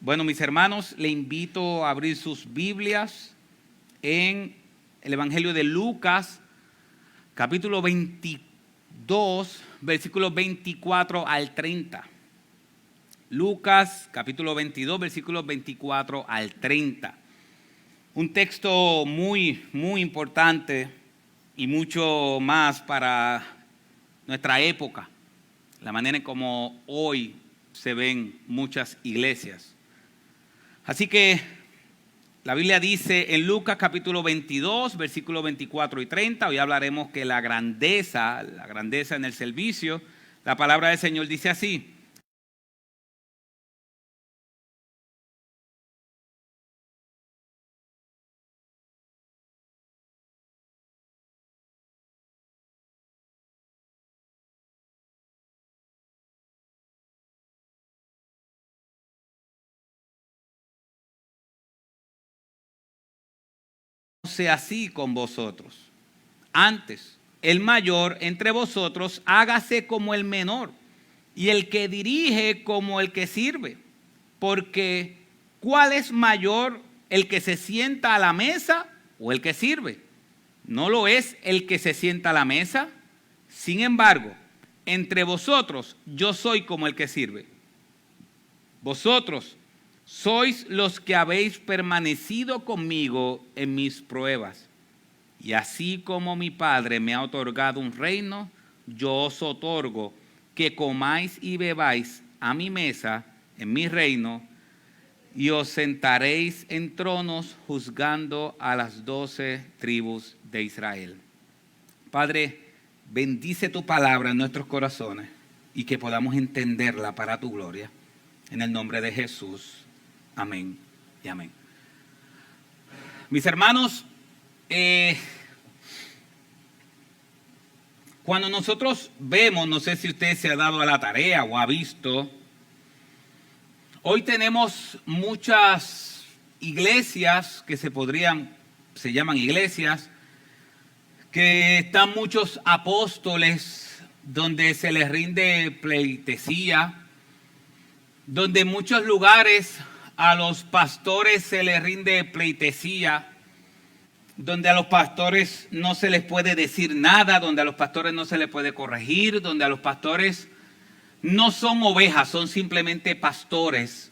Bueno, mis hermanos, le invito a abrir sus Biblias en el Evangelio de Lucas, capítulo 22, versículos 24 al 30. Lucas, capítulo 22, versículos 24 al 30. Un texto muy importante y mucho más para nuestra época, la manera en como hoy se ven muchas iglesias. Así que la Biblia dice en Lucas capítulo 22, versículos 24 y 30, hoy hablaremos que la grandeza en el servicio, la palabra del Señor dice así: sea así con vosotros. Antes, el mayor entre vosotros hágase como el menor, y el que dirige como el que sirve. Porque ¿cuál es mayor, el que se sienta a la mesa o el que sirve? ¿No lo es el que se sienta a la mesa? Sin embargo, entre vosotros yo soy como el que sirve. Vosotros sois los que habéis permanecido conmigo en mis pruebas. Y así como mi Padre me ha otorgado un reino, yo os otorgo que comáis y bebáis a mi mesa en mi reino, y os sentaréis en tronos juzgando a las 12 tribus de Israel. Padre, bendice tu palabra en nuestros corazones y que podamos entenderla para tu gloria. En el nombre de Jesús. Amén y amén. Mis hermanos, cuando nosotros vemos, no sé si usted se ha dado a la tarea o ha visto, hoy tenemos muchas iglesias que se llaman iglesias, que están muchos apóstoles donde se les rinde pleitesía, donde en muchos lugares a los pastores se les rinde pleitesía, donde a los pastores no se les puede decir nada, donde a los pastores no se les puede corregir, donde a los pastores no son ovejas, son simplemente pastores,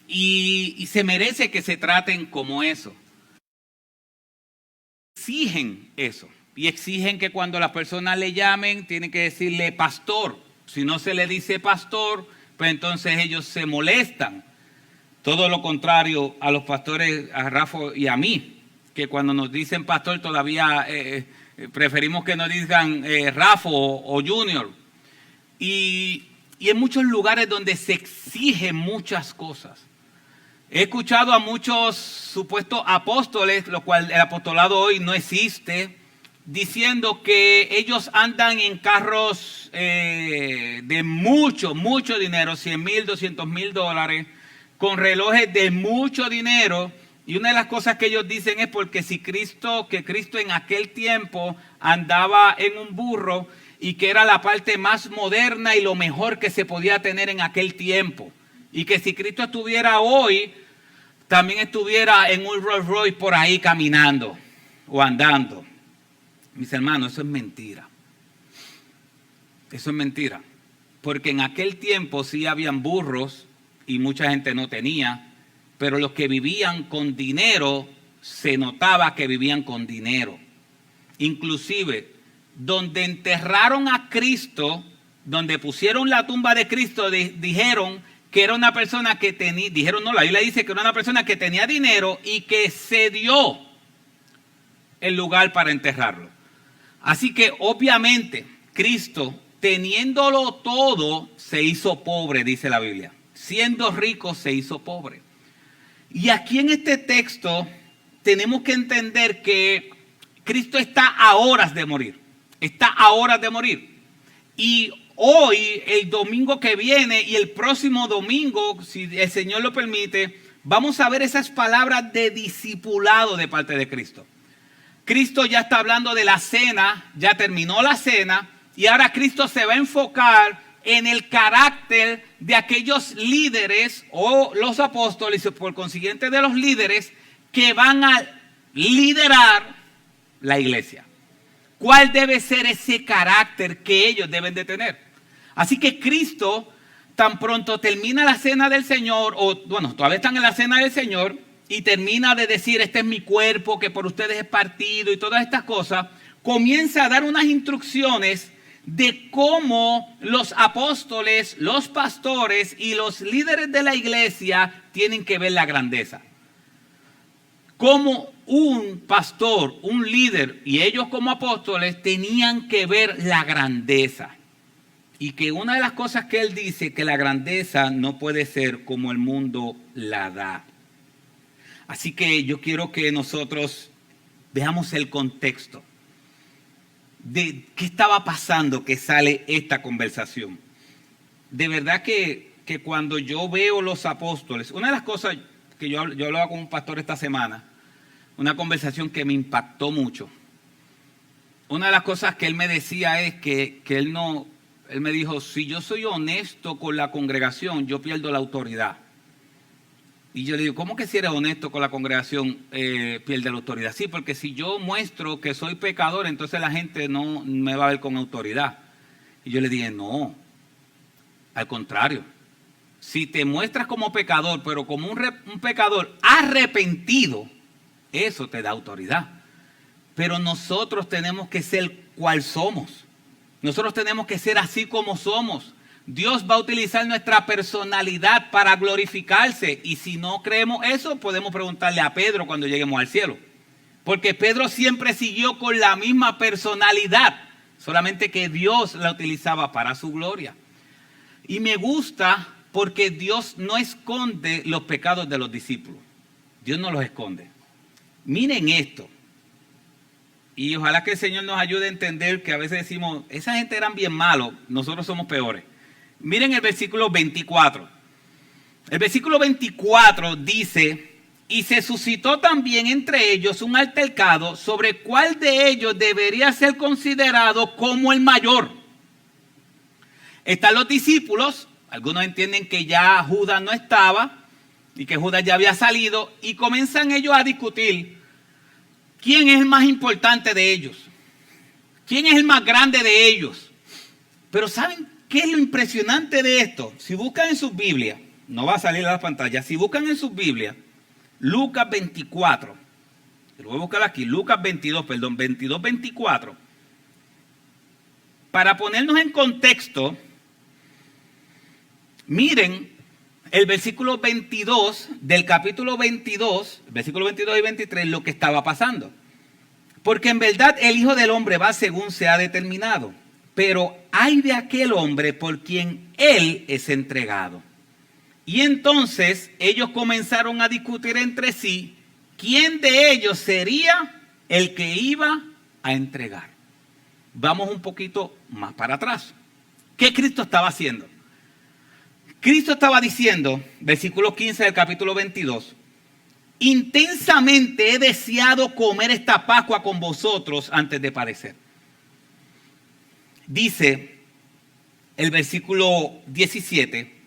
y se merece que se traten como eso. Exigen eso, y exigen que cuando las personas le llamen, tienen que decirle pastor. Si no se le dice pastor, pues entonces ellos se molestan. Todo lo contrario a los pastores, a Rafa y a mí, que cuando nos dicen pastor todavía preferimos que nos digan Rafa o Junior. Y en muchos lugares donde se exigen muchas cosas. He escuchado a muchos supuestos apóstoles, lo cual el apostolado hoy no existe, diciendo que ellos andan en carros de mucho dinero, 100,000, 200,000 dólares, con relojes de mucho dinero. Y una de las cosas que ellos dicen es porque Cristo en aquel tiempo andaba en un burro y que era la parte más moderna y lo mejor que se podía tener en aquel tiempo. Y que si Cristo estuviera hoy, también estuviera en un Rolls Royce por ahí caminando o andando. Mis hermanos, eso es mentira. Eso es mentira. Porque en aquel tiempo sí habían burros y mucha gente no tenía, pero los que vivían con dinero, se notaba que vivían con dinero. Inclusive, donde enterraron a Cristo, donde pusieron la tumba de Cristo, dijeron que era una persona que tenía, la Biblia dice que era una persona que tenía dinero y que cedió el lugar para enterrarlo. Así que obviamente Cristo, teniéndolo todo, se hizo pobre, dice la Biblia. Siendo rico, se hizo pobre. Y aquí en este texto tenemos que entender que Cristo está a horas de morir. Está a horas de morir. Y hoy, el domingo que viene y el próximo domingo, si el Señor lo permite, vamos a ver esas palabras de discipulado de parte de Cristo. Cristo ya está hablando de la cena, ya terminó la cena, y ahora Cristo se va a enfocar en el carácter de aquellos líderes o los apóstoles, y por consiguiente de los líderes que van a liderar la iglesia. ¿Cuál debe ser ese carácter que ellos deben de tener? Así que Cristo, tan pronto termina la cena del Señor, o bueno, todavía están en la cena del Señor, y termina de decir, este es mi cuerpo que por ustedes es partido y todas estas cosas, comienza a dar unas instrucciones de cómo los apóstoles, los pastores y los líderes de la iglesia tienen que ver la grandeza. Cómo un pastor, un líder y ellos como apóstoles tenían que ver la grandeza. Y que una de las cosas que él dice, que la grandeza no puede ser como el mundo la da. Así que yo quiero que nosotros veamos el contexto de qué estaba pasando que sale esta conversación. De verdad que cuando yo veo los apóstoles, una de las cosas que yo hablaba con un pastor esta semana, una conversación que me impactó mucho. Una de las cosas que él me decía es que él me dijo, si yo soy honesto con la congregación, yo pierdo la autoridad. Y yo le digo, ¿cómo que si eres honesto con la congregación pierde la autoridad? Sí, porque si yo muestro que soy pecador, entonces la gente no me va a ver con autoridad. Y yo le dije, no, al contrario. Si te muestras como pecador, pero como un pecador arrepentido, eso te da autoridad. Pero nosotros tenemos que ser cual somos. Nosotros tenemos que ser así como somos. Dios va a utilizar nuestra personalidad para glorificarse. Y si no creemos eso, podemos preguntarle a Pedro cuando lleguemos al cielo. Porque Pedro siempre siguió con la misma personalidad. Solamente que Dios la utilizaba para su gloria. Y me gusta porque Dios no esconde los pecados de los discípulos. Dios no los esconde. Miren esto. Y ojalá que el Señor nos ayude a entender que a veces decimos, esa gente eran bien malos, nosotros somos peores. Miren el versículo 24. El versículo 24 dice, y se suscitó también entre ellos un altercado sobre cuál de ellos debería ser considerado como el mayor. Están los discípulos, algunos entienden que ya Judas no estaba y que Judas ya había salido, y comienzan ellos a discutir quién es el más importante de ellos, quién es el más grande de ellos. Pero ¿saben qué es lo impresionante de esto? Si buscan en sus Biblias, no va a salir a la pantalla, si buscan en sus Biblias, Lucas 24, lo voy a buscar aquí, Lucas 22, 24. Para ponernos en contexto, miren el versículo 22 del capítulo 22, versículo 22 y 23, lo que estaba pasando. Porque en verdad el Hijo del Hombre va según se ha determinado, pero hay de aquel hombre por quien él es entregado. Y entonces ellos comenzaron a discutir entre sí quién de ellos sería el que iba a entregar. Vamos un poquito más para atrás. ¿Qué Cristo estaba haciendo? Cristo estaba diciendo, versículo 15 del capítulo 22, intensamente he deseado comer esta Pascua con vosotros antes de padecer. Dice el versículo 17,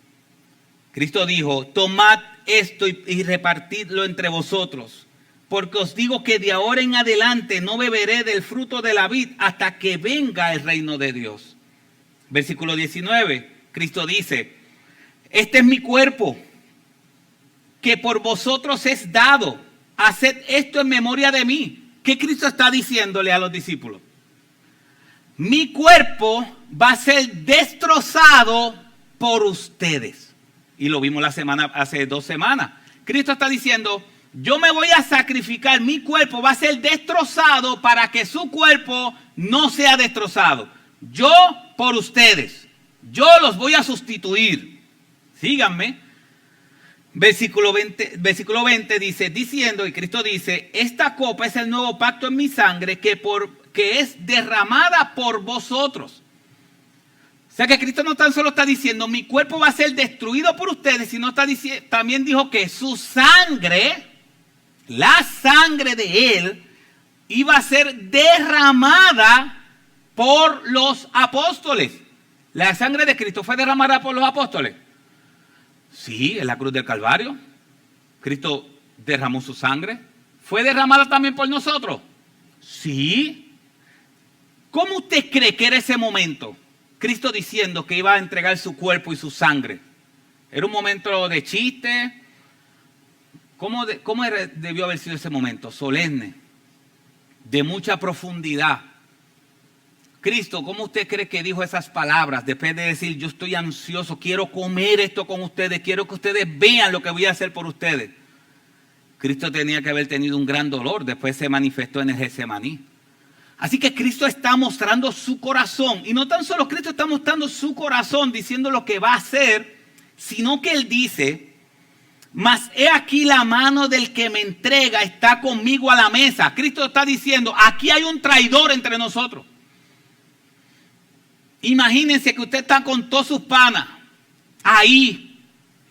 Cristo dijo, tomad esto y repartidlo entre vosotros, porque os digo que de ahora en adelante no beberé del fruto de la vid hasta que venga el reino de Dios. Versículo 19, Cristo dice, este es mi cuerpo, que por vosotros es dado. Haced esto en memoria de mí. ¿Qué Cristo está diciéndole a los discípulos? Mi cuerpo va a ser destrozado por ustedes. Y lo vimos hace 2 semanas. Cristo está diciendo, yo me voy a sacrificar, mi cuerpo va a ser destrozado para que su cuerpo no sea destrozado. Yo por ustedes. Yo los voy a sustituir. Síganme. Versículo 20 dice, diciendo, y Cristo dice, esta copa es el nuevo pacto en mi sangre que es derramada por vosotros. O sea que Cristo no tan solo está diciendo, mi cuerpo va a ser destruido por ustedes, sino también dijo que su sangre, la sangre de Él, iba a ser derramada por los apóstoles. ¿La sangre de Cristo fue derramada por los apóstoles? Sí, en la cruz del Calvario. Cristo derramó su sangre. ¿Fue derramada también por nosotros? Sí. ¿Cómo usted cree que era ese momento? Cristo diciendo que iba a entregar su cuerpo y su sangre. ¿Era un momento de chiste? ¿Cómo debió haber sido ese momento? Solemne, de mucha profundidad. Cristo, ¿cómo usted cree que dijo esas palabras? Después de decir, yo estoy ansioso, quiero comer esto con ustedes, quiero que ustedes vean lo que voy a hacer por ustedes. Cristo tenía que haber tenido un gran dolor, después se manifestó en el Getsemaní. Así que Cristo está mostrando su corazón, y no tan solo Cristo está mostrando su corazón diciendo lo que va a hacer, sino que Él dice, mas he aquí la mano del que me entrega está conmigo a la mesa. Cristo está diciendo, aquí hay un traidor entre nosotros. Imagínense que usted está con todos sus panas ahí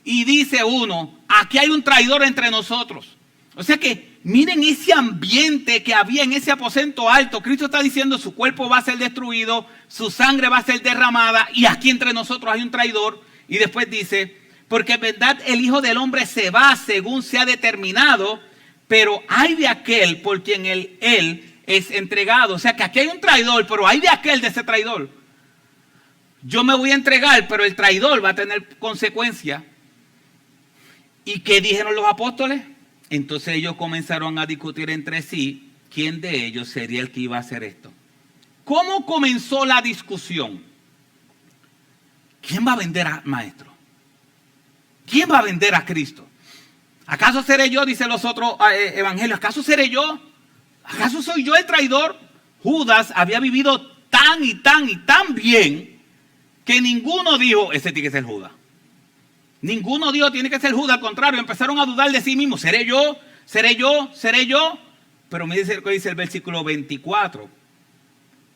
y dice uno, aquí hay un traidor entre nosotros. O sea que miren ese ambiente que había en ese aposento alto. Cristo está diciendo su cuerpo va a ser destruido, su sangre va a ser derramada y aquí entre nosotros hay un traidor. Y después dice, porque en verdad el Hijo del Hombre se va según se ha determinado, pero hay de aquel por quien él es entregado. O sea que aquí hay un traidor, pero hay de aquel de ese traidor. Yo me voy a entregar, pero el traidor va a tener consecuencias. ¿Y qué dijeron los apóstoles? Entonces ellos comenzaron a discutir entre sí quién de ellos sería el que iba a hacer esto. ¿Cómo comenzó la discusión? ¿Quién va a vender al maestro? ¿Quién va a vender a Cristo? ¿Acaso seré yo? Dicen los otros evangelios. ¿Acaso seré yo? ¿Acaso soy yo el traidor? Judas había vivido tan y tan bien que ninguno dijo, ese tiene que ser Judas. Ninguno dijo, tiene que ser Judas. Al contrario, empezaron a dudar de sí mismos. ¿Seré yo? ¿Seré yo? ¿Seré yo? Pero me dice, dice el versículo 24.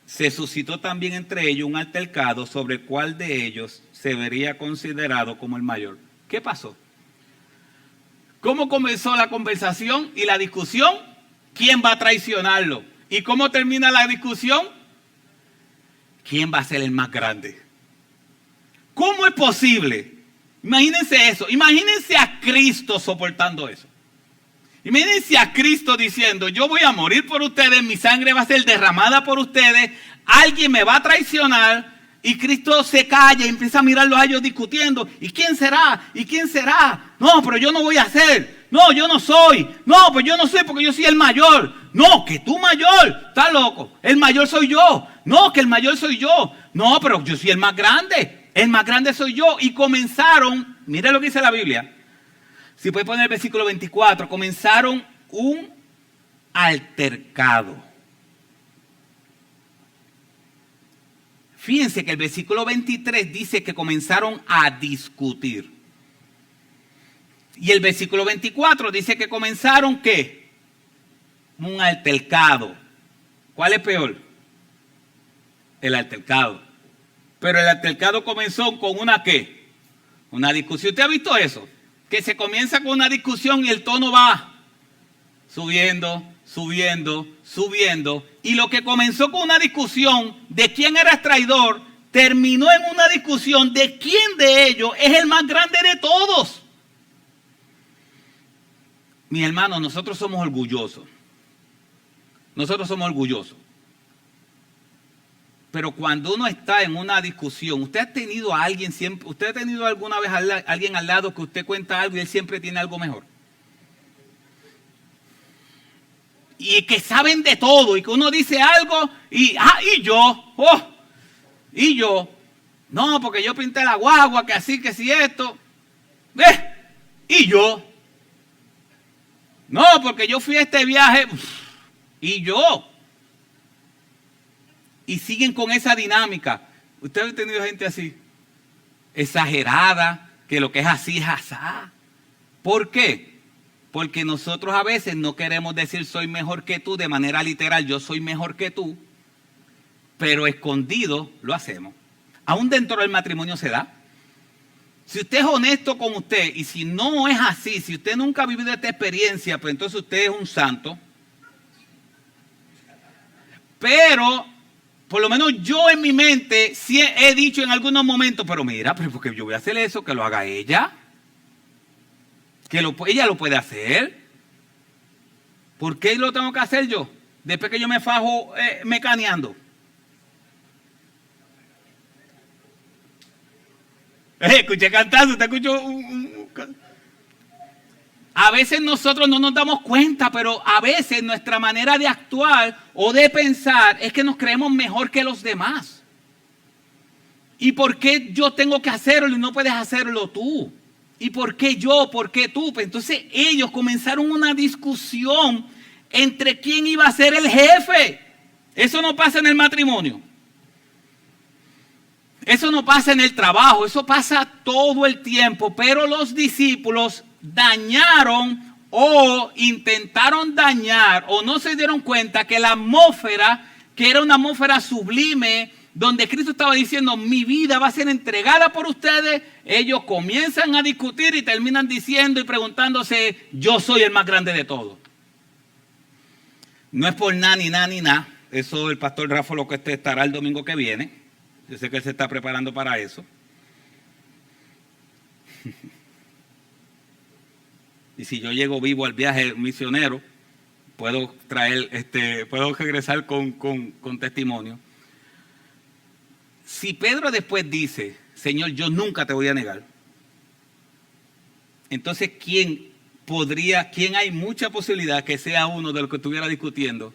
Se suscitó también entre ellos un altercado sobre cuál de ellos se vería considerado como el mayor. ¿Qué pasó? ¿Cómo comenzó la conversación y la discusión? ¿Quién va a traicionarlo? ¿Y cómo termina la discusión? ¿Quién va a ser el más grande? ¿Cómo es posible? Imagínense eso. Imagínense a Cristo soportando eso. Imagínense a Cristo diciendo, yo voy a morir por ustedes, mi sangre va a ser derramada por ustedes, alguien me va a traicionar, y Cristo se calla y empieza a mirarlos a ellos discutiendo. ¿Y quién será? ¿Y quién será? No, pero yo no voy a hacer. No, yo no soy. No, pues yo no soy porque yo soy el mayor. No, que tú mayor. Estás loco. El mayor soy yo. No, que el mayor soy yo. No, pero yo soy el más grande. El más grande soy yo. Y comenzaron, mira lo que dice la Biblia. Si puede poner el versículo 24. Comenzaron un altercado. Fíjense que el versículo 23 dice que comenzaron a discutir. Y el versículo 24 dice que comenzaron, ¿qué? Un altercado. ¿Cuál es peor? El altercado. Pero el altercado comenzó con una ¿qué? Una discusión. ¿Usted ha visto eso? Que se comienza con una discusión y el tono va subiendo, subiendo, subiendo. Y lo que comenzó con una discusión de quién era el traidor, terminó en una discusión de quién de ellos es el más grande de todos. Mis hermanos, nosotros somos orgullosos. Nosotros somos orgullosos. Pero cuando uno está en una discusión, usted ha tenido a alguien siempre, usted ha tenido alguna vez a alguien al lado que usted cuenta algo y él siempre tiene algo mejor. Y que saben de todo y que uno dice algo y yo, no, porque yo pinté la guagua, que así, que si esto, y yo, no, porque yo fui a este viaje, y yo. Y siguen con esa dinámica. Usted ha tenido gente así, exagerada, que lo que es así es asá. ¿Por qué? Porque nosotros a veces no queremos decir soy mejor que tú de manera literal, yo soy mejor que tú, pero escondido lo hacemos. Aún dentro del matrimonio se da. Si usted es honesto con usted y si no es así, si usted nunca ha vivido esta experiencia, pues entonces usted es un santo. Pero por lo menos yo en mi mente sí he dicho en algunos momentos, pero mira, pero porque yo voy a hacer eso, que lo haga ella. Ella lo puede hacer. ¿Por qué lo tengo que hacer yo? Después que yo me fajo mecaneando. Escuché cantando, te escucho. A veces nosotros no nos damos cuenta, pero a veces nuestra manera de actuar o de pensar es que nos creemos mejor que los demás. ¿Y por qué yo tengo que hacerlo y no puedes hacerlo tú? ¿Y por qué yo? ¿Por qué tú? Pues entonces ellos comenzaron una discusión entre quién iba a ser el jefe. Eso no pasa en el matrimonio. Eso no pasa en el trabajo. Eso pasa todo el tiempo. Pero los discípulos dañaron o intentaron dañar o no se dieron cuenta que la atmósfera, que era una atmósfera sublime, donde Cristo estaba diciendo, mi vida va a ser entregada por ustedes, ellos comienzan a discutir y terminan diciendo y preguntándose, yo soy el más grande de todos. No es por nada ni nada. Eso el pastor Rafa lo que estará el domingo que viene. Yo sé que él se está preparando para eso. Y si yo llego vivo al viaje misionero, puedo regresar con testimonio. Si Pedro después dice, Señor, yo nunca te voy a negar, entonces ¿quién hay mucha posibilidad que sea uno de los que estuviera discutiendo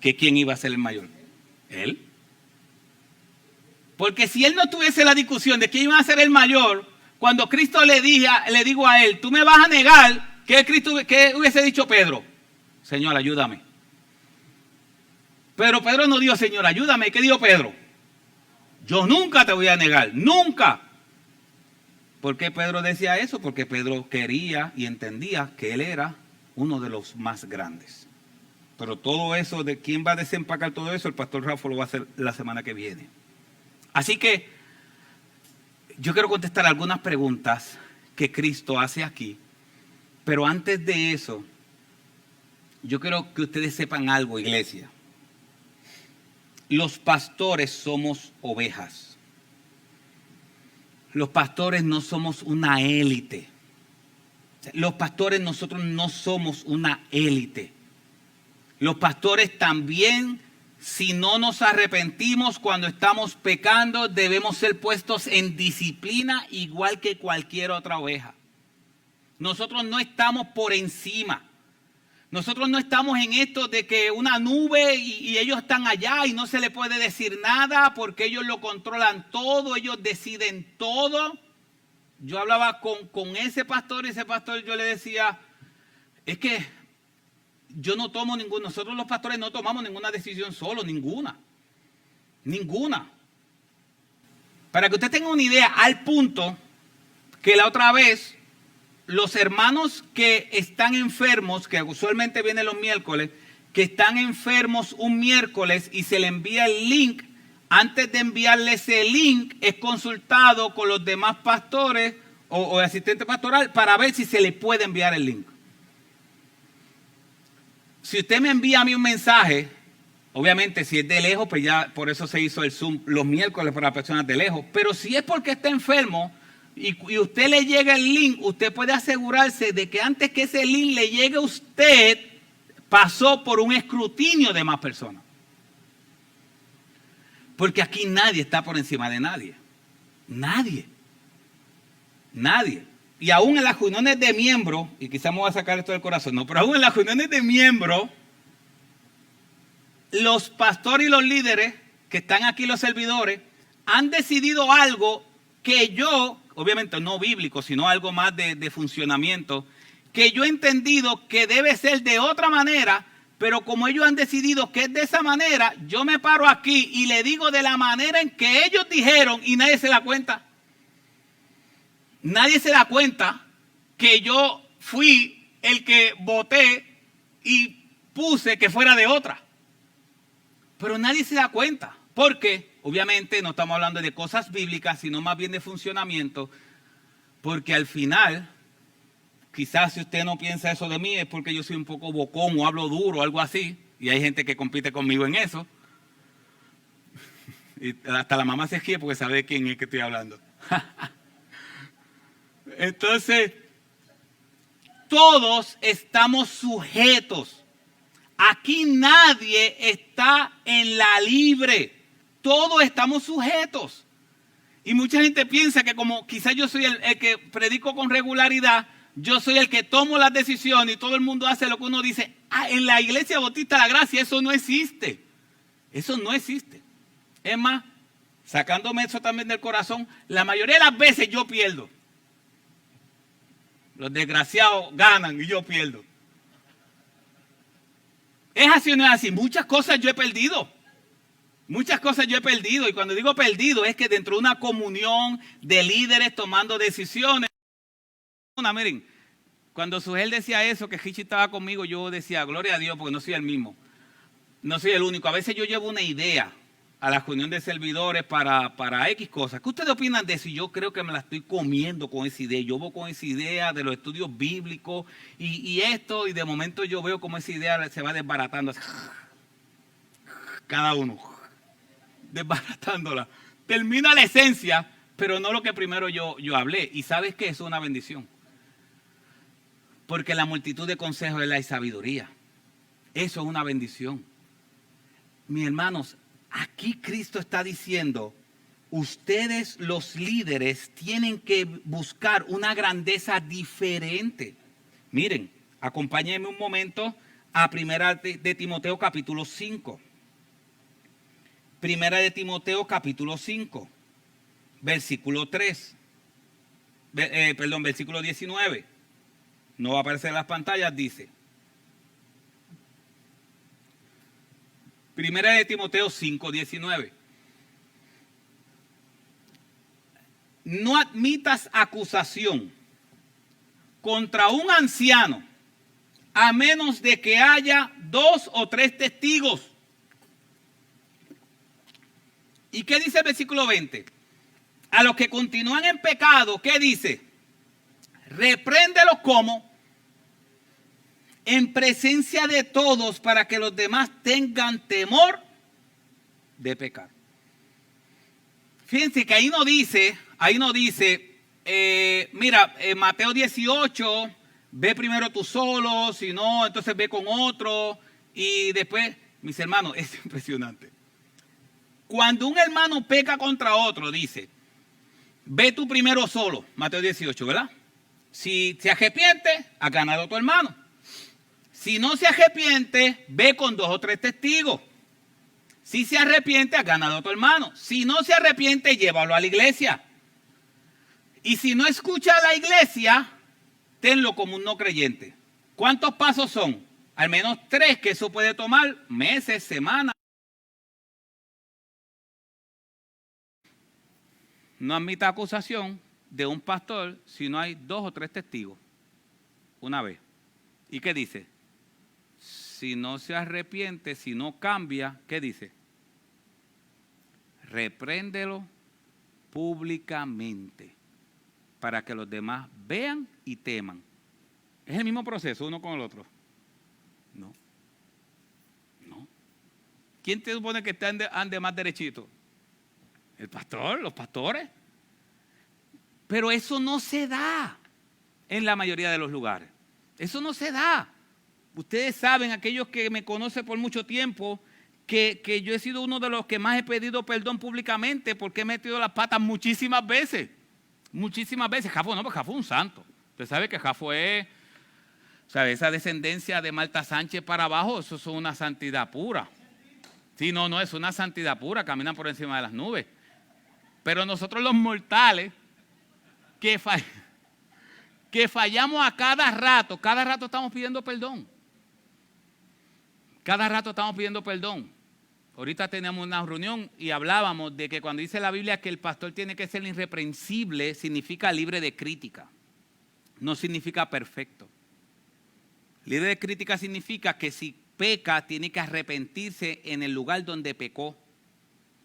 que quién iba a ser el mayor? Él. Porque si él no tuviese la discusión de quién iba a ser el mayor, cuando Cristo le digo a él, tú me vas a negar, ¿qué hubiese dicho Pedro? Señor, ayúdame. Pero Pedro no dijo, Señor, ayúdame. ¿Qué dijo Pedro? Yo nunca te voy a negar, nunca. ¿Por qué Pedro decía eso? Porque Pedro quería y entendía que él era uno de los más grandes. Pero todo eso, de quién va a desempacar todo eso, el pastor Rafa lo va a hacer la semana que viene. Así que yo quiero contestar algunas preguntas que Cristo hace aquí. Pero antes de eso, yo quiero que ustedes sepan algo, iglesia. Los pastores somos ovejas. Los pastores no somos una élite. Los pastores nosotros no somos una élite. Los pastores también, si no nos arrepentimos cuando estamos pecando, debemos ser puestos en disciplina igual que cualquier otra oveja. Nosotros no estamos por encima. Nosotros no estamos en esto de que una nube y ellos están allá y no se le puede decir nada porque ellos lo controlan todo, ellos deciden todo. Yo hablaba con ese pastor y ese pastor yo le decía, es que nosotros los pastores no tomamos ninguna decisión solo, ninguna. Para que usted tenga una idea, al punto que la otra vez los hermanos que están enfermos, que usualmente vienen los miércoles, que están enfermos un miércoles y se le envía el link, antes de enviarle ese link es consultado con los demás pastores o asistente pastoral para ver si se le puede enviar el link. Si usted me envía a mí un mensaje, obviamente si es de lejos, pues ya por eso se hizo el Zoom los miércoles para personas de lejos, pero si es porque está enfermo, y usted le llega el link, usted puede asegurarse de que antes que ese link le llegue a usted, pasó por un escrutinio de más personas. Porque aquí nadie está por encima de nadie. Nadie. Y aún en las reuniones de miembros, y quizás me voy a sacar esto del corazón, no, pero aún en las reuniones de miembros, los pastores y los líderes, que están aquí los servidores, han decidido algo que yo, obviamente no bíblico, sino algo más de funcionamiento, que yo he entendido que debe ser de otra manera, pero como ellos han decidido que es de esa manera, yo me paro aquí y le digo de la manera en que ellos dijeron y nadie se da cuenta. Nadie se da cuenta que yo fui el que voté y puse que fuera de otra. Pero nadie se da cuenta, porque obviamente no estamos hablando de cosas bíblicas, sino más bien de funcionamiento, porque al final, quizás si usted no piensa eso de mí, es porque yo soy un poco bocón o hablo duro o algo así, y hay gente que compite conmigo en eso. Y hasta la mamá se ríe porque sabe de quién es que estoy hablando. Entonces, todos estamos sujetos. Aquí nadie está en la libre. Todos estamos sujetos. Y mucha gente piensa que como quizás yo soy el que predico con regularidad, yo soy el que tomo las decisiones y todo el mundo hace lo que uno dice. En la Iglesia Bautista de la Gracia eso no existe. Eso no existe. Es más, sacándome eso también del corazón, la mayoría de las veces yo pierdo. Los desgraciados ganan y yo pierdo. Es así o no es así. Muchas cosas yo he perdido. Muchas cosas yo he perdido. Y cuando digo perdido es que dentro de una comunión de líderes tomando decisiones. Miren, cuando Sugel decía eso, que Hichi estaba conmigo, yo decía, gloria a Dios, porque no soy el mismo. No soy el único. A veces yo llevo una idea a la reunión de servidores para X cosas. ¿Qué ustedes opinan de eso? Yo creo que me la estoy comiendo con esa idea. Yo voy con esa idea de los estudios bíblicos y esto, y de momento yo veo como esa idea se va desbaratando. Cada uno, desbaratándola. Termina la esencia, pero no lo que primero yo hablé. Y ¿sabes qué? Eso es una bendición. Porque la multitud de consejos es la sabiduría. Eso es una bendición. Mis hermanos, aquí Cristo está diciendo, ustedes los líderes tienen que buscar una grandeza diferente. Miren, acompáñenme un momento a Primera de Timoteo capítulo 5. Primera de Timoteo capítulo 5, versículo 3. Versículo 19. No va a aparecer en las pantallas, dice. Primera de Timoteo 5, 19. No admitas acusación contra un anciano a menos de que haya 2 o 3 testigos. ¿Y qué dice el versículo 20? A los que continúan en pecado, ¿qué dice? Repréndelos como en presencia de todos para que los demás tengan temor de pecar. Fíjense que ahí no dice, mira, en Mateo 18, ve primero tú solo, si no, entonces ve con otro. Y después, mis hermanos, es impresionante. Cuando un hermano peca contra otro, dice, ve tú primero solo, Mateo 18, ¿verdad? Si se arrepiente, has ganado a tu hermano. Si no se arrepiente, ve con 2 o 3 testigos. Si se arrepiente, has ganado a tu hermano. Si no se arrepiente, llévalo a la iglesia. Y si no escucha a la iglesia, tenlo como un no creyente. ¿Cuántos pasos son? Al menos 3, que eso puede tomar meses, semanas. No admita acusación de un pastor si no hay 2 o 3 testigos. Una vez. ¿Y qué dice? Si no se arrepiente, si no cambia, ¿qué dice? Repréndelo públicamente para que los demás vean y teman. ¿Es el mismo proceso uno con el otro? No. ¿Quién te supone que ande más derechito? El pastor, los pastores. Pero eso no se da en la mayoría de los lugares. Eso no se da. Ustedes saben, aquellos que me conocen por mucho tiempo, que yo he sido uno de los que más he pedido perdón públicamente porque he metido las patas muchísimas veces. Muchísimas veces. Jafo no, porque Jafo es un santo. Usted sabe que Jafo es, ¿sabe? Esa descendencia de Marta Sánchez para abajo, eso es una santidad pura. Sí, no, es una santidad pura, caminan por encima de las nubes. Pero nosotros los mortales, que fallamos a cada rato estamos pidiendo perdón. Cada rato estamos pidiendo perdón. Ahorita teníamos una reunión y hablábamos de que cuando dice la Biblia que el pastor tiene que ser irreprensible, significa libre de crítica. No significa perfecto. Libre de crítica significa que si peca, tiene que arrepentirse en el lugar donde pecó.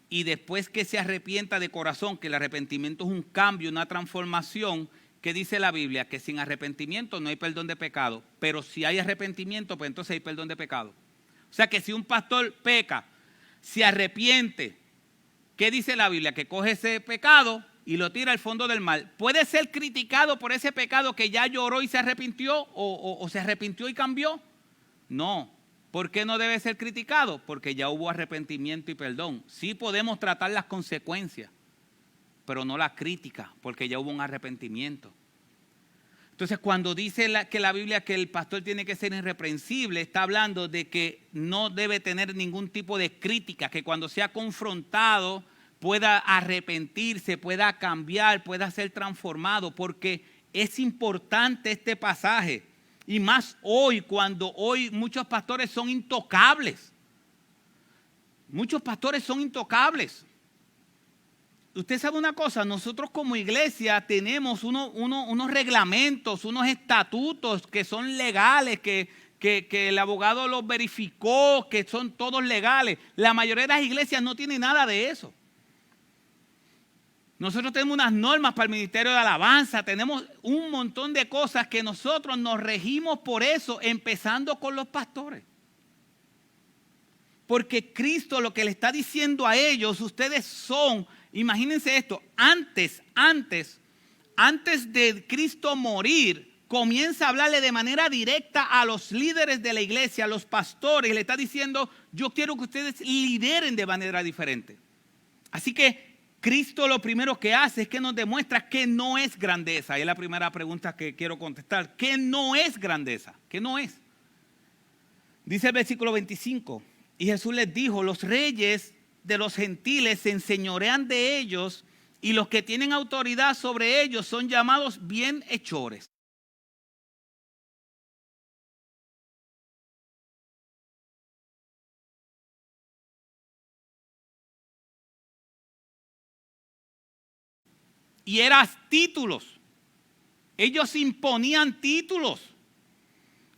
Y después que se arrepienta de corazón, que el arrepentimiento es un cambio, una transformación, ¿qué dice la Biblia? Que sin arrepentimiento no hay perdón de pecado. Pero si hay arrepentimiento, pues entonces hay perdón de pecado. O sea que si un pastor peca, se arrepiente ¿Qué dice la Biblia? Que coge ese pecado y lo tira al fondo del mar. ¿Puede ser criticado por ese pecado que ya lloró y se arrepintió o se arrepintió y cambió? No. ¿Por qué no debe ser criticado? Porque ya hubo arrepentimiento y perdón. Sí podemos tratar las consecuencias, pero no la crítica, porque ya hubo un arrepentimiento. Entonces, cuando dice que la Biblia que el pastor tiene que ser irreprensible, está hablando de que no debe tener ningún tipo de crítica, que cuando sea confrontado pueda arrepentirse, pueda cambiar, pueda ser transformado, porque es importante este pasaje. Y más hoy, cuando hoy muchos pastores son intocables. Muchos pastores son intocables. Usted sabe una cosa, nosotros como iglesia tenemos unos reglamentos, unos estatutos que son legales, que el abogado los verificó, que son todos legales. La mayoría de las iglesias no tienen nada de eso. Nosotros tenemos unas normas para el ministerio de alabanza, tenemos un montón de cosas que nosotros nos regimos por eso, empezando con los pastores. Porque Cristo lo que le está diciendo a ellos, ustedes son, imagínense esto, antes de Cristo morir, comienza a hablarle de manera directa a los líderes de la iglesia, a los pastores, y le está diciendo, yo quiero que ustedes lideren de manera diferente. Así que Cristo lo primero que hace es que nos demuestra que no es grandeza. Y es la primera pregunta que quiero contestar. ¿Qué no es grandeza? ¿Qué no es? Dice el versículo 25. Y Jesús les dijo, los reyes de los gentiles se enseñorean de ellos y los que tienen autoridad sobre ellos son llamados bienhechores. Y eran títulos. Ellos imponían títulos.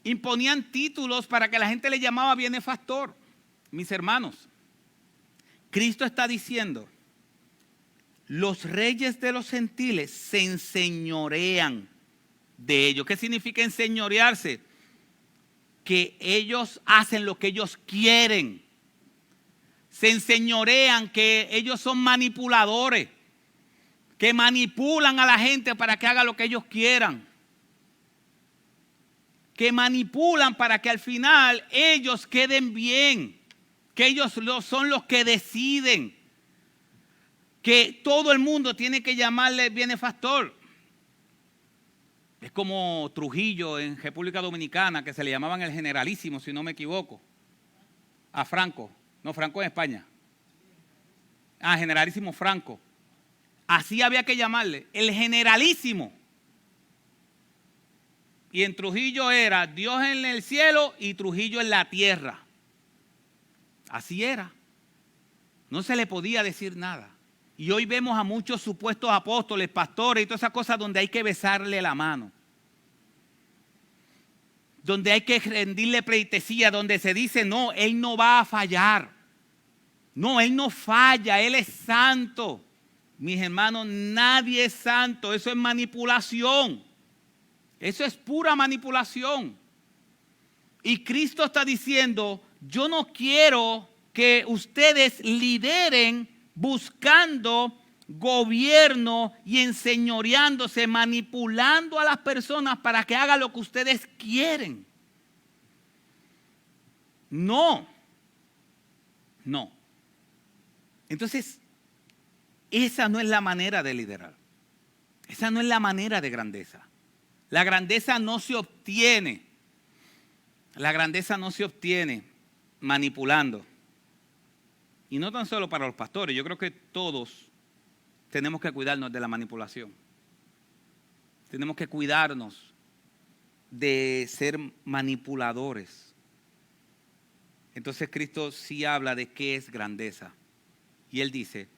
Imponían títulos para que la gente le llamaba benefactor. Mis hermanos, Cristo está diciendo, los reyes de los gentiles se enseñorean de ellos. ¿Qué significa enseñorearse? Que ellos hacen lo que ellos quieren. Se enseñorean, que ellos son manipuladores, que manipulan a la gente para que haga lo que ellos quieran. Que manipulan para que al final ellos queden bien. Que ellos son los que deciden. Que todo el mundo tiene que llamarle benefactor. Es como Trujillo en República Dominicana, que se le llamaban el generalísimo, si no me equivoco. A Franco. No, Franco en España. Generalísimo Franco. Así había que llamarle, el generalísimo. Y en Trujillo era Dios en el cielo y Trujillo en la tierra. Así era. No se le podía decir nada. Y hoy vemos a muchos supuestos apóstoles, pastores y todas esas cosas donde hay que besarle la mano. Donde hay que rendirle pleitesía, donde se dice, no, él no va a fallar. No, él no falla, él es santo. Mis hermanos, nadie es santo, eso es manipulación. Eso es pura manipulación. Y Cristo está diciendo, yo no quiero que ustedes lideren buscando gobierno y enseñoreándose, manipulando a las personas para que hagan lo que ustedes quieren. No. Entonces, esa no es la manera de liderar. Esa no es la manera de grandeza. La grandeza no se obtiene. La grandeza no se obtiene manipulando. Y no tan solo para los pastores. Yo creo que todos tenemos que cuidarnos de la manipulación. Tenemos que cuidarnos de ser manipuladores. Entonces Cristo sí habla de qué es grandeza. Y Él dice,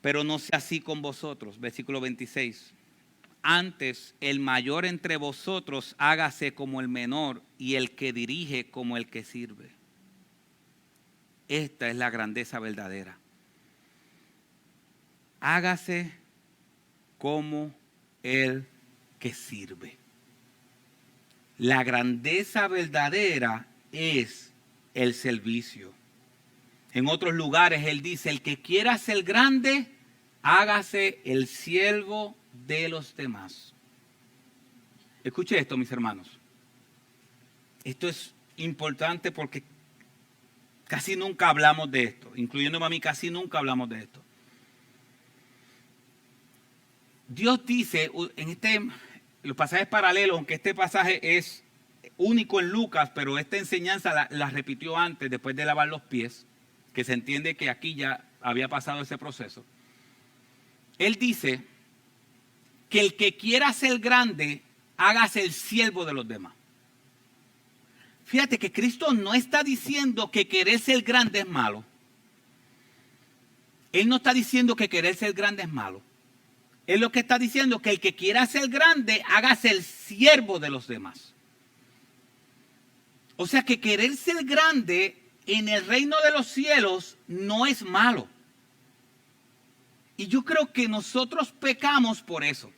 pero no sea así con vosotros. Versículo 26. Antes el mayor entre vosotros hágase como el menor y el que dirige como el que sirve. Esta es la grandeza verdadera. Hágase como el que sirve. La grandeza verdadera es el servicio. En otros lugares Él dice, el que quiera ser grande, hágase el siervo de los demás. Escuche esto, mis hermanos. Esto es importante porque casi nunca hablamos de esto, incluyéndome a mí, casi nunca hablamos de esto. Dios dice en los pasajes paralelos, aunque este pasaje es único en Lucas, pero esta enseñanza la repitió antes, después de lavar los pies, que se entiende que aquí ya había pasado ese proceso. Él dice que el que quiera ser grande, hágase el siervo de los demás. Fíjate que Cristo no está diciendo que querer ser grande es malo. Él no está diciendo que querer ser grande es malo. Él lo que está diciendo es que el que quiera ser grande, hágase el siervo de los demás. O sea que querer ser grande en el reino de los cielos no es malo. Y yo creo que nosotros pecamos por eso.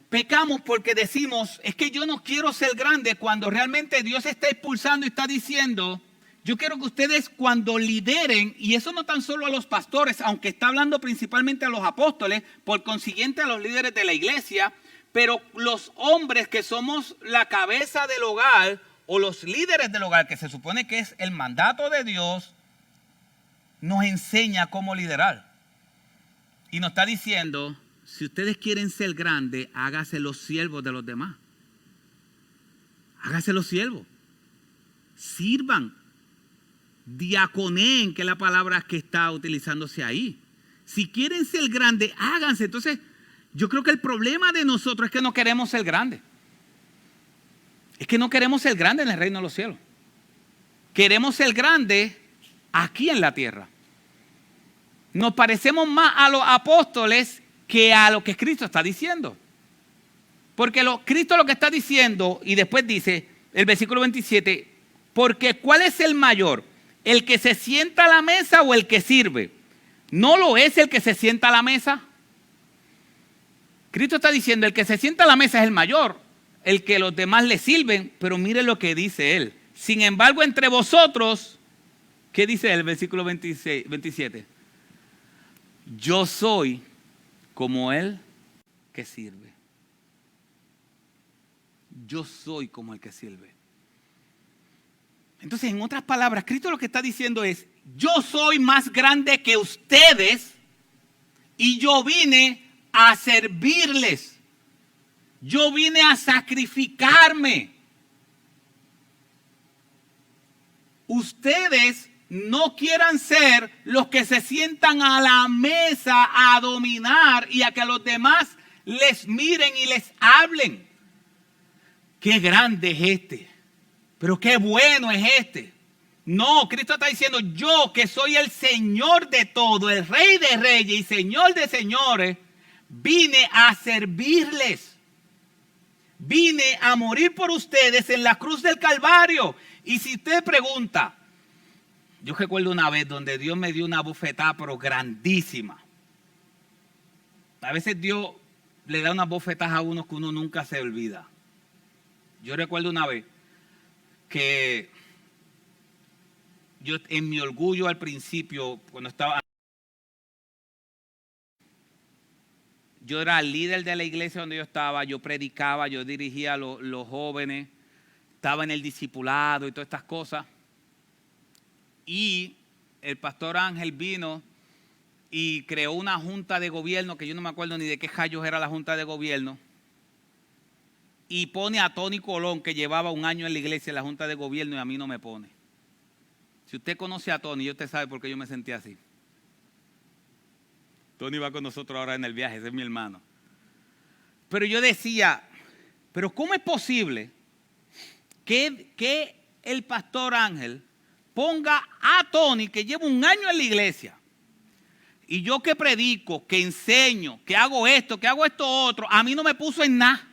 Pecamos porque decimos, es que yo no quiero ser grande, cuando realmente Dios está expulsando y está diciendo, yo quiero que ustedes cuando lideren, y eso no tan solo a los pastores, aunque está hablando principalmente a los apóstoles, por consiguiente a los líderes de la iglesia, pero los hombres que somos la cabeza del hogar o los líderes del hogar, que se supone que es el mandato de Dios, nos enseña cómo liderar. Y nos está diciendo, si ustedes quieren ser grandes, hágase los siervos de los demás. Hágase los siervos. Sirvan. Diaconeen, que es la palabra que está utilizándose ahí. Si quieren ser grandes, háganse. Entonces, yo creo que el problema de nosotros es que no queremos ser grandes. Es que no queremos ser grandes en el reino de los cielos. Queremos ser grandes aquí en la tierra. Nos parecemos más a los apóstoles que a lo que Cristo está diciendo. Porque Cristo lo que está diciendo, y después dice el versículo 27, porque ¿cuál es el mayor? ¿El que se sienta a la mesa o el que sirve? ¿No lo es el que se sienta a la mesa? Cristo está diciendo, el que se sienta a la mesa es el mayor, el que los demás le sirven, pero mire lo que dice él. Sin embargo, entre vosotros, ¿qué dice el versículo 27? Yo soy como el que sirve. Yo soy como el que sirve. Entonces, en otras palabras, Cristo lo que está diciendo es, yo soy más grande que ustedes y yo vine a servirles. Yo vine a sacrificarme. Ustedes no quieran ser los que se sientan a la mesa a dominar y a que los demás les miren y les hablen. Qué grande es este, pero qué bueno es este. No, Cristo está diciendo, yo que soy el Señor de todo, el Rey de reyes y Señor de señores, vine a servirles. Vine a morir por ustedes en la cruz del Calvario. Y si usted pregunta, yo recuerdo una vez donde Dios me dio una bofetada, pero grandísima. A veces Dios le da unas bofetadas a unos que uno nunca se olvida. Yo recuerdo una vez que yo en mi orgullo al principio, cuando estaba... Yo era el líder de la iglesia donde yo estaba, yo predicaba, yo dirigía a los jóvenes, estaba en el discipulado y todas estas cosas. Y el pastor Ángel vino y creó una junta de gobierno, que yo no me acuerdo ni de qué rayos era la junta de gobierno. Y pone a Tony Colón, que llevaba un año en la iglesia en la junta de gobierno, y a mí no me pone. Si usted conoce a Tony, usted sabe por qué yo me sentí así. Tony va con nosotros ahora en el viaje, ese es mi hermano. Pero yo decía, pero ¿cómo es posible que el pastor Ángel ponga a Tony, que lleva un año en la iglesia, y yo que predico, que enseño, que hago esto otro, a mí no me puso en nada?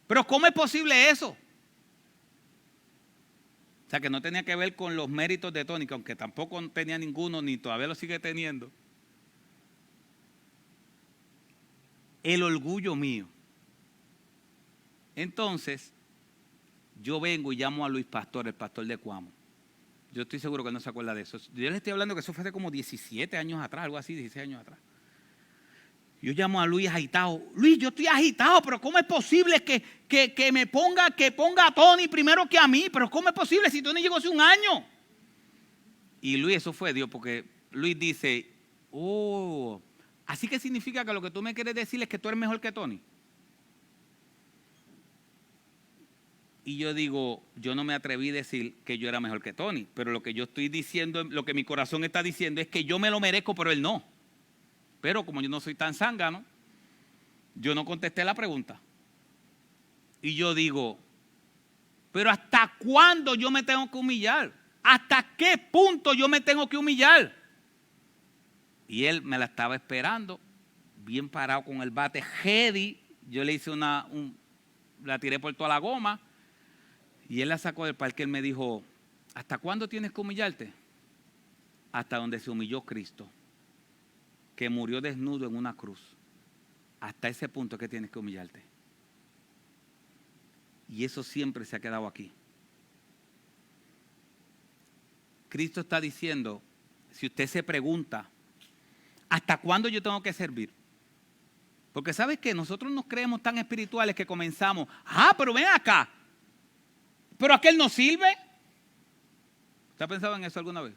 Pero ¿cómo es posible eso? O sea, que no tenía que ver con los méritos de Tony, que aunque tampoco tenía ninguno, ni todavía lo sigue teniendo. El orgullo mío. Entonces, yo vengo y llamo a Luis Pastor, el pastor de Cuamo. Yo estoy seguro que él no se acuerda de eso. Yo le estoy hablando que eso fue hace como 17 años atrás, algo así, 16 años atrás. Yo llamo a Luis agitado. Luis, yo estoy agitado, pero ¿cómo es posible que me ponga a Tony primero que a mí? Pero ¿cómo es posible si Tony llegó hace un año? Y Luis, eso fue Dios, porque Luis dice, así que significa que lo que tú me quieres decir es que tú eres mejor que Tony. Y yo digo, yo no me atreví a decir que yo era mejor que Tony, pero lo que yo estoy diciendo, lo que mi corazón está diciendo es que yo me lo merezco, pero él no. Pero como yo no soy tan zángano, yo no contesté la pregunta. Y yo digo, pero ¿hasta cuándo yo me tengo que humillar? ¿Hasta qué punto yo me tengo que humillar? Y él me la estaba esperando, bien parado con el bate, heady. Yo le hice la tiré por toda la goma. Y él la sacó del parque. Él me dijo, ¿hasta cuándo tienes que humillarte? Hasta donde se humilló Cristo, que murió desnudo en una cruz. Hasta ese punto que tienes que humillarte. Y eso siempre se ha quedado aquí. Cristo está diciendo, si usted se pregunta, ¿hasta cuándo yo tengo que servir? Porque ¿sabes qué? Nosotros nos creemos tan espirituales que comenzamos, pero ven acá, pero aquel no sirve. ¿Usted ha pensado en eso alguna vez?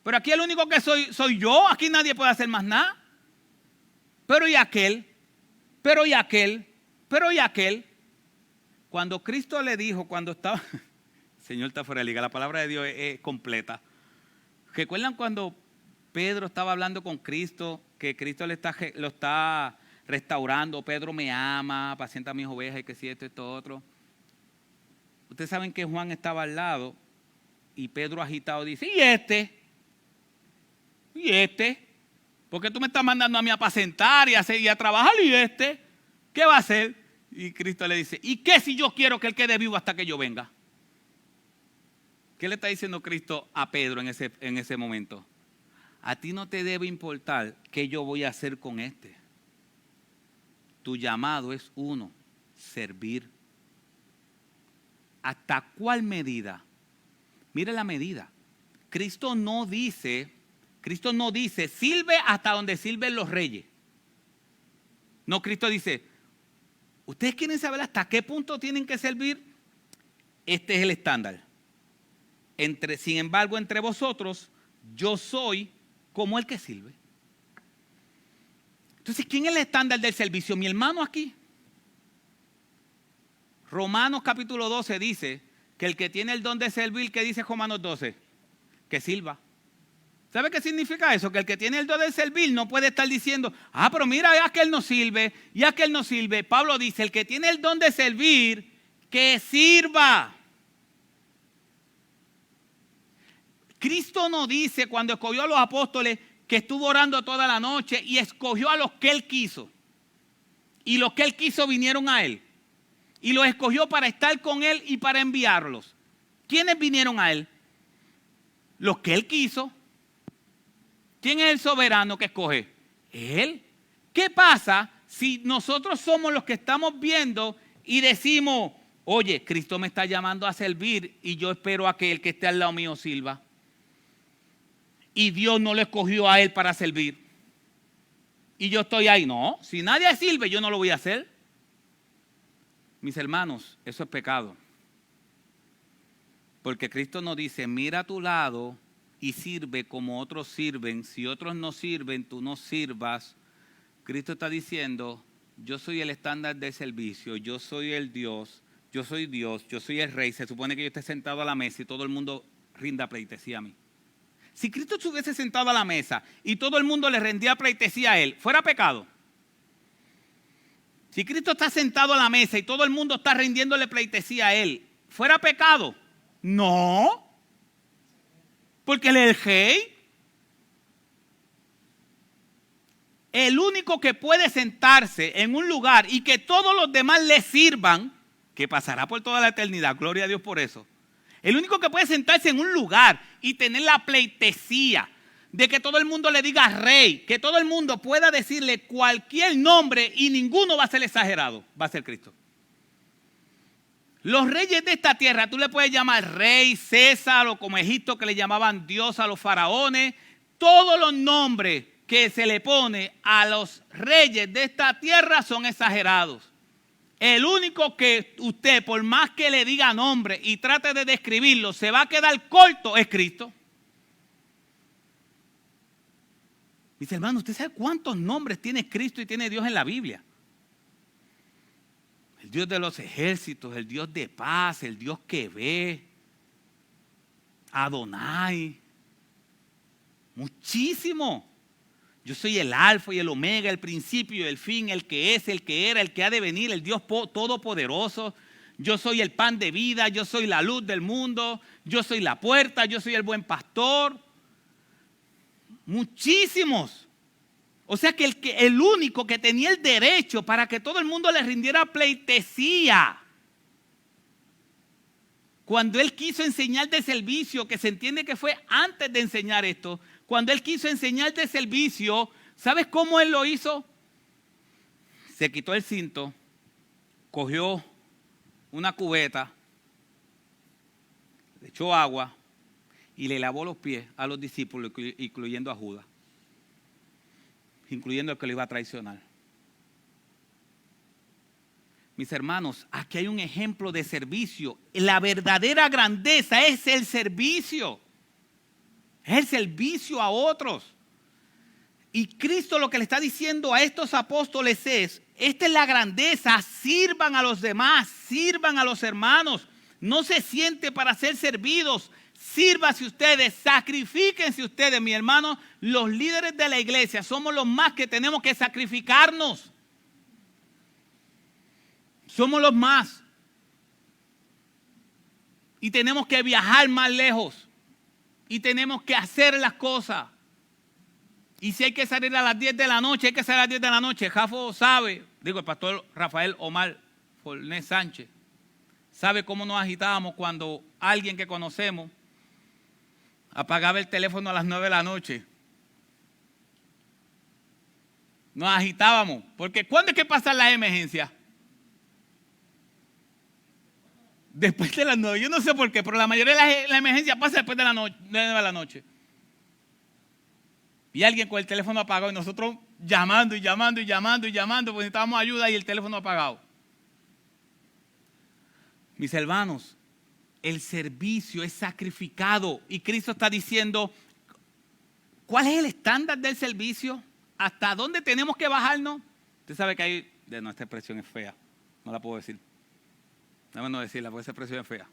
Pero aquí el único que soy yo, aquí nadie puede hacer más nada. Pero y aquel, pero y aquel, pero y aquel. Cuando Cristo le dijo, cuando estaba, el Señor está fuera de liga, la palabra de Dios es completa. ¿Recuerdan cuando Pedro estaba hablando con Cristo, que Cristo lo está restaurando? Pedro me ama, apacienta mis ovejas y que si esto, otro. Ustedes saben que Juan estaba al lado y Pedro agitado dice, ¿y este? ¿Y este? ¿Por qué tú me estás mandando a mí a apacentar y a trabajar? ¿Y este? ¿Qué va a hacer? Y Cristo le dice, ¿y qué si yo quiero que él quede vivo hasta que yo venga? ¿Qué le está diciendo Cristo a Pedro en ese momento? A ti no te debe importar qué yo voy a hacer con este. Tu llamado es uno, servir. ¿Hasta cuál medida? Mire la medida. Cristo no dice, sirve hasta donde sirven los reyes. No, Cristo dice, ¿ustedes quieren saber hasta qué punto tienen que servir? Este es el estándar. Sin embargo, entre vosotros, yo soy como el que sirve. Entonces, ¿quién es el estándar del servicio? Mi hermano aquí. Romanos capítulo 12 dice que el que tiene el don de servir, ¿qué dice Romanos 12? Que sirva. ¿Sabe qué significa eso? Que el que tiene el don de servir no puede estar diciendo, pero mira, ya que él no sirve, ya que él no sirve. Pablo dice, el que tiene el don de servir, que sirva. Cristo no dice cuando escogió a los apóstoles que estuvo orando toda la noche y escogió a los que él quiso. Y los que él quiso vinieron a él. Y los escogió para estar con él y para enviarlos. ¿Quiénes vinieron a él? Los que él quiso. ¿Quién es el soberano que escoge? Él. ¿Qué pasa si nosotros somos los que estamos viendo y decimos, oye, Cristo me está llamando a servir y yo espero a que el que esté al lado mío sirva? Y Dios no lo escogió a él para servir. Y yo estoy ahí. No, si nadie sirve, yo no lo voy a hacer. Mis hermanos, eso es pecado. Porque Cristo nos dice, mira a tu lado y sirve como otros sirven. Si otros no sirven, tú no sirvas. Cristo está diciendo, yo soy el estándar de servicio, yo soy el Dios, yo soy el Rey. Se supone que yo esté sentado a la mesa y todo el mundo rinda pleitesía a mí. Si Cristo estuviese sentado a la mesa y todo el mundo le rendía pleitesía a él, ¿fuera pecado? Si Cristo está sentado a la mesa y todo el mundo está rindiéndole pleitesía a él, ¿fuera pecado? No. Porque él es el rey. El único que puede sentarse en un lugar y que todos los demás le sirvan, que pasará por toda la eternidad, gloria a Dios por eso. El único que puede sentarse en un lugar y tener la pleitesía de que todo el mundo le diga rey, que todo el mundo pueda decirle cualquier nombre y ninguno va a ser exagerado, va a ser Cristo. Los reyes de esta tierra, tú le puedes llamar rey, César, o como Egipto que le llamaban Dios a los faraones. Todos los nombres que se le pone a los reyes de esta tierra son exagerados. El único que usted, por más que le diga nombre y trate de describirlo, se va a quedar corto es Cristo. Mis hermanos, ¿usted sabe cuántos nombres tiene Cristo y tiene Dios en la Biblia? El Dios de los ejércitos, el Dios de paz, el Dios que ve, Adonai, muchísimo. Yo soy el alfa y el omega, el principio y el fin, el que es, el que era, el que ha de venir, el Dios todopoderoso. Yo soy el pan de vida, yo soy la luz del mundo, yo soy la puerta, yo soy el buen pastor. Muchísimos. O sea que el único que tenía el derecho para que todo el mundo le rindiera pleitesía, cuando él quiso enseñar de servicio, que se entiende que fue antes de enseñar esto, cuando él quiso enseñar de servicio, ¿sabes cómo él lo hizo? Se quitó el cinto, cogió una cubeta, le echó agua y le lavó los pies a los discípulos, incluyendo a Judas, incluyendo al que lo iba a traicionar. Mis hermanos, aquí hay un ejemplo de servicio. La verdadera grandeza es el servicio. Es el servicio a otros. Y Cristo lo que le está diciendo a estos apóstoles es, esta es la grandeza, sirvan a los demás, sirvan a los hermanos. No se siente para ser servidos. Sírvase ustedes, sacrifíquense ustedes, mi hermano. Los líderes de la iglesia somos los más que tenemos que sacrificarnos. Somos los más. Y tenemos que viajar más lejos. Y tenemos que hacer las cosas. Y si hay que salir a las 10 de la noche, hay que salir a las 10 de la noche. Jafo sabe, digo el pastor Rafael Omar Fornés Sánchez, sabe cómo nos agitábamos cuando alguien que conocemos apagaba el teléfono a las 9 de la noche. Nos agitábamos. Porque ¿cuándo es que pasan las emergencias? Después de las 9. Yo no sé por qué, pero la mayoría de las emergencias pasa después de las 9 de la noche. Y alguien con el teléfono apagado y nosotros llamando, pues necesitábamos ayuda y el teléfono apagado. Mis hermanos, el servicio es sacrificado y Cristo está diciendo, ¿cuál es el estándar del servicio? ¿Hasta dónde tenemos que bajarnos? Usted sabe que hay, esta expresión es fea, no la puedo decir. Déjame no decirla porque esa expresión es fea.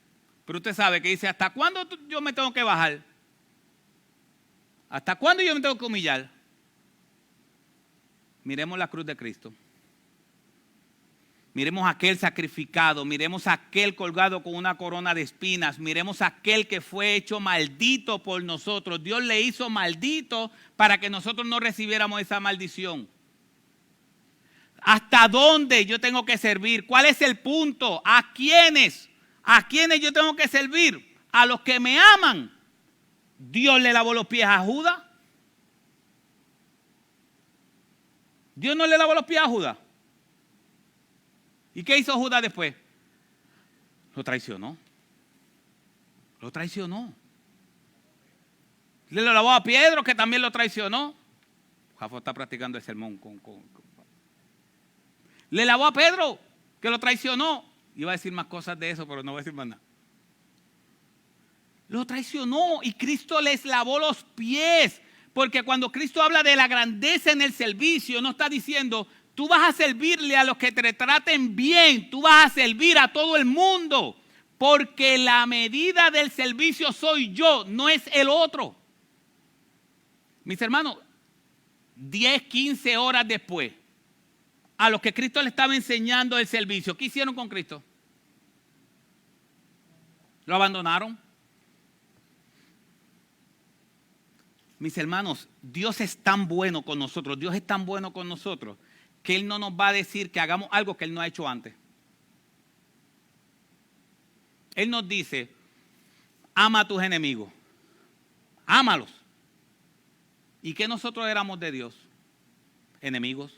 Pero usted sabe que dice, ¿hasta cuándo yo me tengo que bajar? ¿Hasta cuándo yo me tengo que humillar? Miremos la cruz de Cristo. Miremos a aquel sacrificado, miremos a aquel colgado con una corona de espinas, miremos a aquel que fue hecho maldito por nosotros. Dios le hizo maldito para que nosotros no recibiéramos esa maldición. ¿Hasta dónde yo tengo que servir? ¿Cuál es el punto? ¿A quiénes? ¿A quiénes yo tengo que servir? A los que me aman. Dios le lavó los pies a Judas. Dios no le lavó los pies a Judas. ¿Y qué hizo Judas después? Lo traicionó. Lo traicionó. Le lavó a Pedro, que también lo traicionó. Jafo está practicando el sermón. Le lavó a Pedro, que lo traicionó. Iba a decir más cosas de eso, pero no voy a decir más nada. Lo traicionó y Cristo les lavó los pies. Porque cuando Cristo habla de la grandeza en el servicio, no está diciendo, tú vas a servirle a los que te traten bien, tú vas a servir a todo el mundo. Porque la medida del servicio soy yo, no es el otro. Mis hermanos, 10, 15 horas después, a los que Cristo le estaba enseñando el servicio, ¿qué hicieron con Cristo? ¿Lo abandonaron? Mis hermanos, Dios es tan bueno con nosotros, Dios es tan bueno con nosotros, que Él no nos va a decir que hagamos algo que Él no ha hecho antes. Él nos dice, ama a tus enemigos, ámalos. ¿Y qué nosotros éramos de Dios? Enemigos.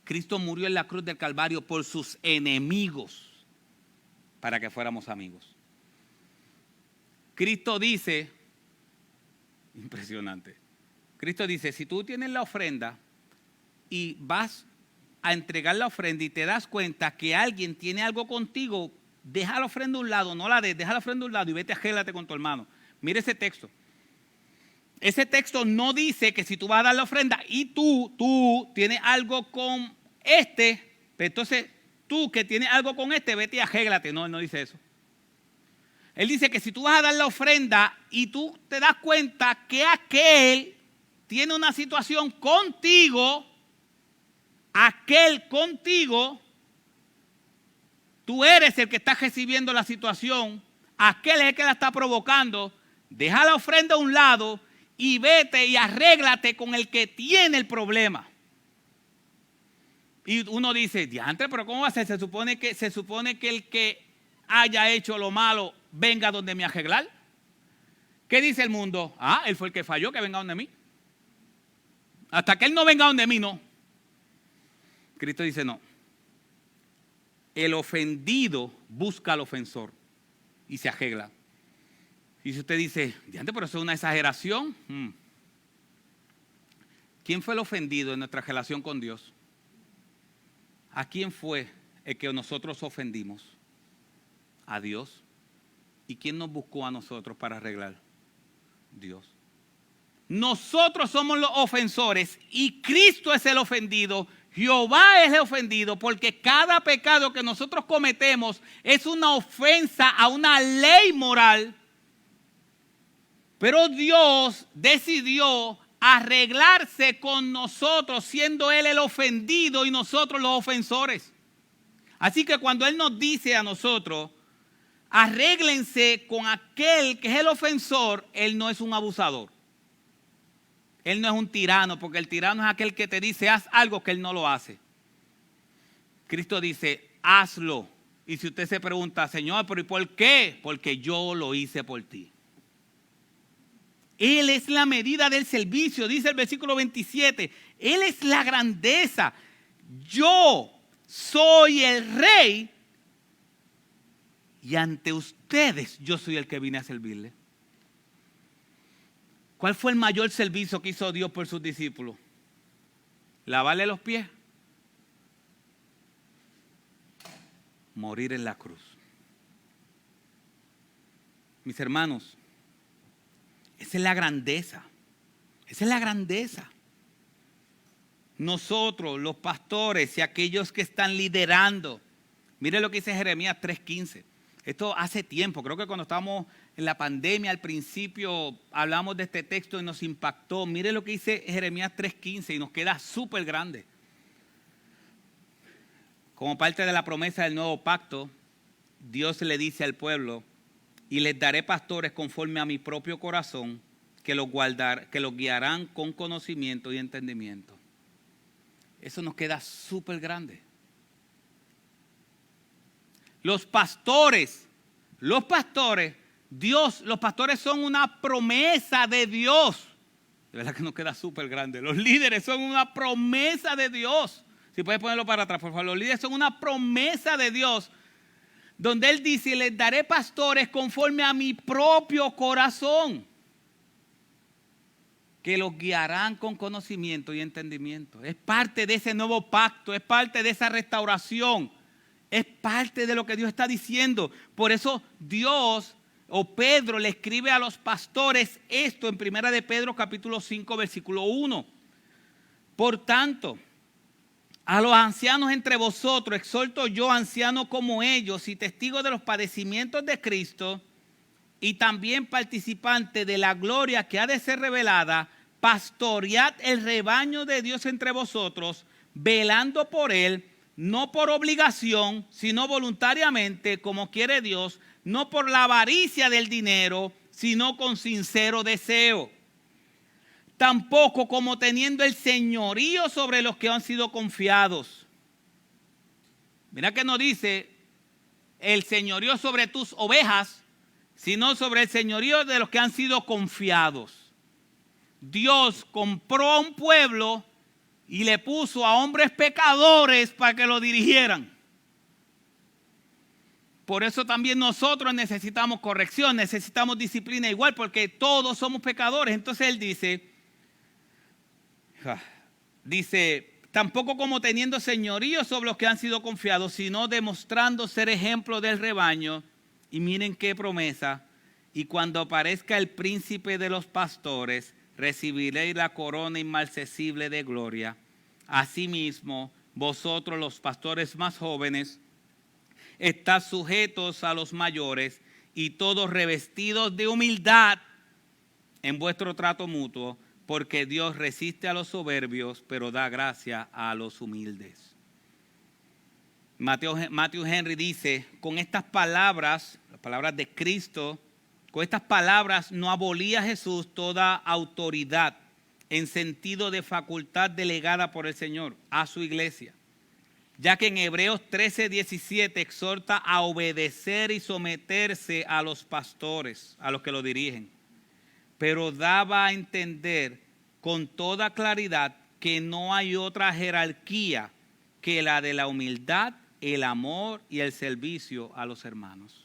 Cristo murió en la cruz del Calvario por sus enemigos para que fuéramos amigos. Cristo dice, impresionante, Cristo dice, si tú tienes la ofrenda y vas a entregar la ofrenda y te das cuenta que alguien tiene algo contigo, deja la ofrenda a un lado, no la des, deja la ofrenda a un lado y vete a arréglate con tu hermano. Mire ese texto. Ese texto no dice que si tú vas a dar la ofrenda y tú tienes algo con entonces tú que tienes algo con vete y arréglate. No, él no dice eso. Él dice que si tú vas a dar la ofrenda y tú te das cuenta que aquel tiene una situación contigo, tú eres el que está recibiendo la situación, aquel es el que la está provocando, deja la ofrenda a un lado y vete y arréglate con el que tiene el problema. Y uno dice, diantre, pero ¿cómo va a ser? Se supone que el que haya hecho lo malo venga donde me arreglar. ¿Qué dice el mundo? Él fue el que falló, que venga donde mí. Hasta que él no venga donde mí, no. Cristo dice no. El ofendido busca al ofensor y se arregla. Y si usted dice, diantre, pero eso es una exageración. ¿Quién fue el ofendido en nuestra relación con Dios? ¿A quién fue el que nosotros ofendimos? A Dios. ¿Y quién nos buscó a nosotros para arreglar? Dios. Nosotros somos los ofensores y Cristo es el ofendido. Jehová es el ofendido porque cada pecado que nosotros cometemos es una ofensa a una ley moral. Pero Dios decidió arreglarse con nosotros, siendo Él el ofendido y nosotros los ofensores. Así que cuando Él nos dice a nosotros, arréglense con aquel que es el ofensor, Él no es un abusador. Él no es un tirano, porque el tirano es aquel que te dice, haz algo que Él no lo hace. Cristo dice, hazlo. Y si usted se pregunta, Señor, ¿pero y por qué? Porque yo lo hice por ti. Él es la medida del servicio, dice el versículo 27. Él es la grandeza. Yo soy el rey y ante ustedes yo soy el que vine a servirle. ¿Cuál fue el mayor servicio que hizo Dios por sus discípulos? ¿Lavarle los pies? Morir en la cruz. Mis hermanos, esa es la grandeza. Esa es la grandeza. Nosotros, los pastores y aquellos que están liderando. Mire lo que dice Jeremías 3:15. Esto hace tiempo, creo que cuando estábamos en la pandemia al principio hablamos de este texto y nos impactó. Mire lo que dice Jeremías 3:15 y nos queda súper grande. Como parte de la promesa del nuevo pacto, Dios le dice al pueblo, y les daré pastores conforme a mi propio corazón, que los guiarán con conocimiento y entendimiento. Eso nos queda súper grande. Los pastores, los pastores son una promesa de Dios. De verdad que nos queda súper grande. Los líderes son una promesa de Dios. Si puedes ponerlo para atrás, por favor. Los líderes son una promesa de Dios. Donde Él dice, les daré pastores conforme a mi propio corazón, que los guiarán con conocimiento y entendimiento. Es parte de ese nuevo pacto, es parte de esa restauración, es parte de lo que Dios está diciendo. Por eso Dios o Pedro le escribe a los pastores esto en 1 de Pedro capítulo 5 versículo 1. Por tanto, a los ancianos entre vosotros exhorto yo, anciano como ellos y testigo de los padecimientos de Cristo y también participante de la gloria que ha de ser revelada, pastoread el rebaño de Dios entre vosotros, velando por él, no por obligación, sino voluntariamente, como quiere Dios, no por la avaricia del dinero, sino con sincero deseo. Tampoco como teniendo el señorío sobre los que han sido confiados. Mira que no dice el señorío sobre tus ovejas, sino sobre el señorío de los que han sido confiados. Dios compró a un pueblo y le puso a hombres pecadores para que lo dirigieran. Por eso también nosotros necesitamos corrección, necesitamos disciplina igual, porque todos somos pecadores. Entonces él dice, tampoco como teniendo señorío sobre los que han sido confiados, sino demostrando ser ejemplo del rebaño. Y miren qué promesa. Y cuando aparezca el príncipe de los pastores, recibiréis la corona inmarcesible de gloria. Asimismo, vosotros los pastores más jóvenes, estad sujetos a los mayores y todos revestidos de humildad en vuestro trato mutuo, porque Dios resiste a los soberbios, pero da gracia a los humildes. Matthew Henry dice, con estas palabras, las palabras de Cristo, con estas palabras no abolía Jesús toda autoridad en sentido de facultad delegada por el Señor a su iglesia, ya que en Hebreos 13:17 exhorta a obedecer y someterse a los pastores, a los que lo dirigen. Pero daba a entender con toda claridad que no hay otra jerarquía que la de la humildad, el amor y el servicio a los hermanos.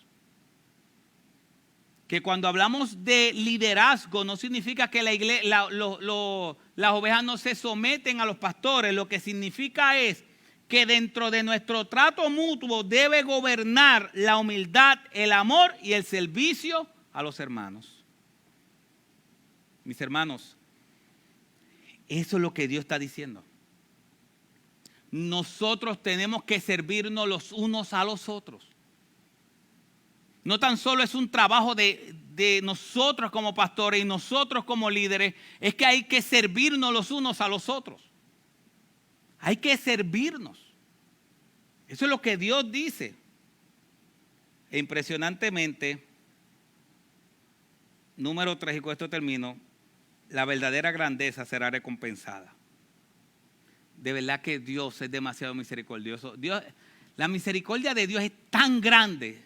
Que cuando hablamos de liderazgo no significa que las ovejas no se someten a los pastores. Lo que significa es que dentro de nuestro trato mutuo debe gobernar la humildad, el amor y el servicio a los hermanos. Mis hermanos, eso es lo que Dios está diciendo. Nosotros tenemos que servirnos los unos a los otros. No tan solo es un trabajo de nosotros como pastores y nosotros como líderes, es que hay que servirnos los unos a los otros. Hay que servirnos. Eso es lo que Dios dice. E impresionantemente, número 3, y con esto termino, la verdadera grandeza será recompensada. De verdad que Dios es demasiado misericordioso. La misericordia de Dios es tan grande,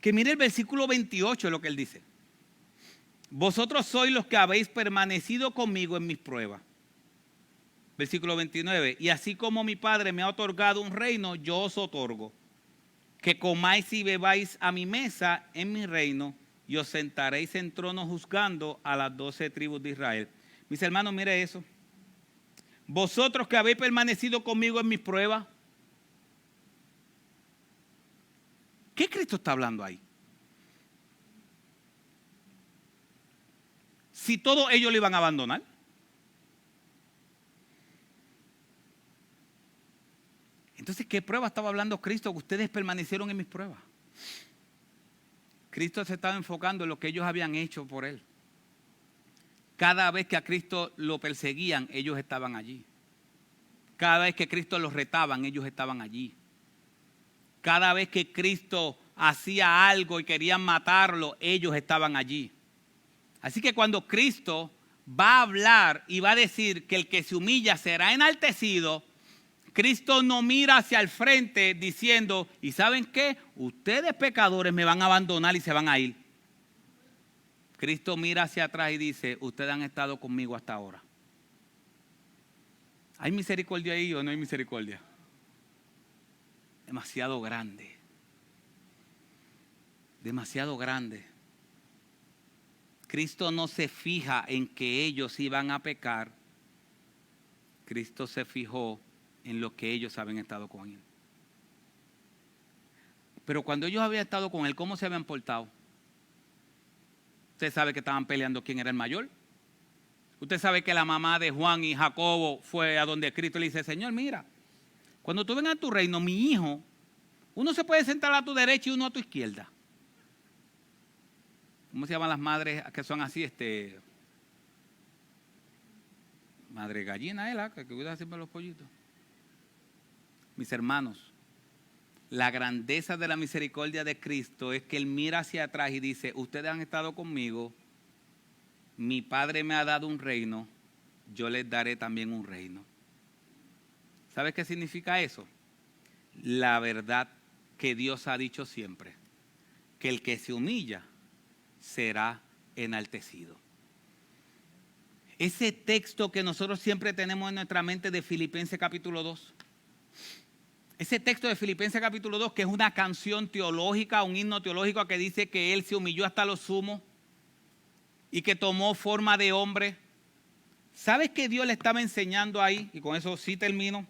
que mire el versículo 28 lo que él dice. Vosotros sois los que habéis permanecido conmigo en mis pruebas. Versículo 29. Y así como mi Padre me ha otorgado un reino, yo os otorgo. Que comáis y bebáis a mi mesa en mi reino y os sentaréis en trono juzgando a las 12 tribus de Israel. Mis hermanos, mire eso. Vosotros que habéis permanecido conmigo en mis pruebas. ¿Qué Cristo está hablando ahí? Si todos ellos le iban a abandonar. Entonces, ¿qué prueba estaba hablando Cristo? Que ustedes permanecieron en mis pruebas. Cristo se estaba enfocando en lo que ellos habían hecho por él. Cada vez que a Cristo lo perseguían, ellos estaban allí. Cada vez que Cristo los retaban, ellos estaban allí. Cada vez que Cristo hacía algo y querían matarlo, ellos estaban allí. Así que cuando Cristo va a hablar y va a decir que el que se humilla será enaltecido, Cristo no mira hacia el frente diciendo, ¿y saben qué? Ustedes pecadores me van a abandonar y se van a ir. Cristo mira hacia atrás y dice, ustedes han estado conmigo hasta ahora. ¿Hay misericordia ahí o no hay misericordia? Demasiado grande. Demasiado grande. Cristo no se fija en que ellos iban a pecar. Cristo se fijó en lo que ellos habían estado con él. Pero cuando ellos habían estado con él, ¿cómo se habían portado? Usted sabe que estaban peleando quién era el mayor. Usted sabe que la mamá de Juan y Jacobo fue a donde Cristo y le dice, Señor, mira, cuando tú vengas a tu reino, mi hijo, uno se puede sentar a tu derecha y uno a tu izquierda. ¿Cómo se llaman las madres que son así? Madre gallina, ¿eh? Que cuida siempre los pollitos. Mis hermanos, la grandeza de la misericordia de Cristo es que Él mira hacia atrás y dice, ustedes han estado conmigo, mi Padre me ha dado un reino, yo les daré también un reino. ¿Sabes qué significa eso? La verdad que Dios ha dicho siempre, que el que se humilla será enaltecido. ese texto que nosotros siempre tenemos en nuestra mente de Filipenses capítulo 2. Ese texto de Filipenses capítulo 2, que es una canción teológica, un himno teológico que dice que Él se humilló hasta lo sumo y que tomó forma de hombre. ¿Sabes qué Dios le estaba enseñando ahí? Y con eso sí termino.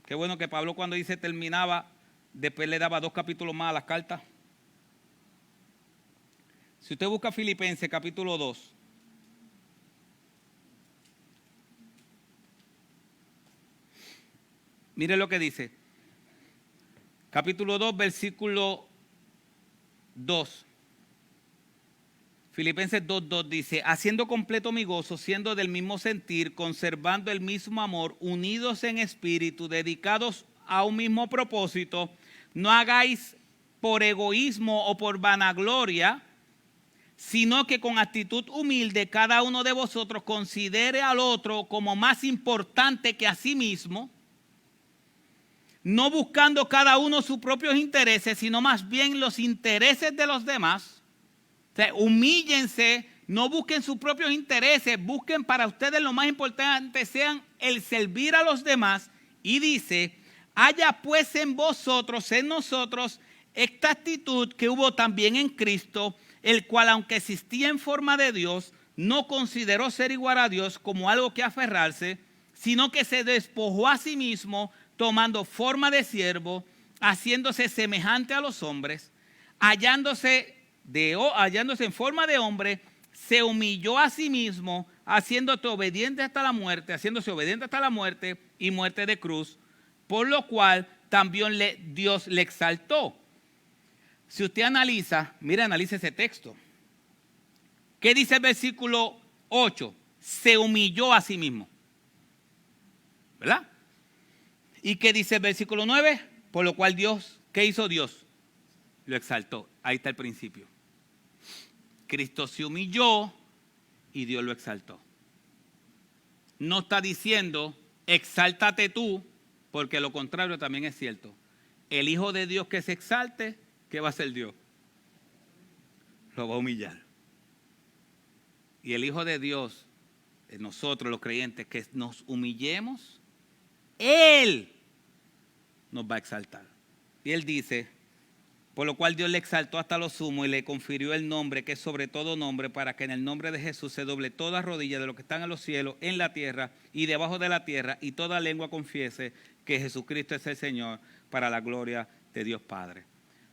Qué bueno que Pablo cuando dice terminaba, después le daba 2 capítulos más a las cartas. Si usted busca Filipenses capítulo 2, mire lo que dice. Capítulo 2, versículo 2. Filipenses 2:2 dice, haciendo completo mi gozo, siendo del mismo sentir, conservando el mismo amor, unidos en espíritu, dedicados a un mismo propósito, no hagáis por egoísmo o por vanagloria, sino que con actitud humilde cada uno de vosotros considere al otro como más importante que a sí mismo, no buscando cada uno sus propios intereses, sino más bien los intereses de los demás. O sea, humíllense, no busquen sus propios intereses, busquen para ustedes lo más importante, sean el servir a los demás. Y dice, haya pues en vosotros, en nosotros, esta actitud que hubo también en Cristo, el cual aunque existía en forma de Dios, no consideró ser igual a Dios como algo que aferrarse, sino que se despojó a sí mismo, tomando forma de siervo, haciéndose semejante a los hombres, hallándose en forma de hombre, se humilló a sí mismo, haciéndose obediente hasta la muerte y muerte de cruz, por lo cual también Dios le exaltó. Si usted analiza, analice ese texto. ¿Qué dice el versículo 8? Se humilló a sí mismo. ¿Verdad? ¿Y qué dice el versículo 9? Por lo cual Dios, ¿qué hizo Dios? Lo exaltó. Ahí está el principio. Cristo se humilló y Dios lo exaltó. No está diciendo, exáltate tú, porque lo contrario también es cierto. El Hijo de Dios que se exalte, ¿qué va a hacer Dios? Lo va a humillar. Y el Hijo de Dios, nosotros los creyentes, que nos humillemos, Él nos va a exaltar. Y Él dice, por lo cual Dios le exaltó hasta lo sumo y le confirió el nombre que es sobre todo nombre, para que en el nombre de Jesús se doble toda rodilla de los que están en los cielos, en la tierra y debajo de la tierra, y toda lengua confiese que Jesucristo es el Señor, para la gloria de Dios Padre.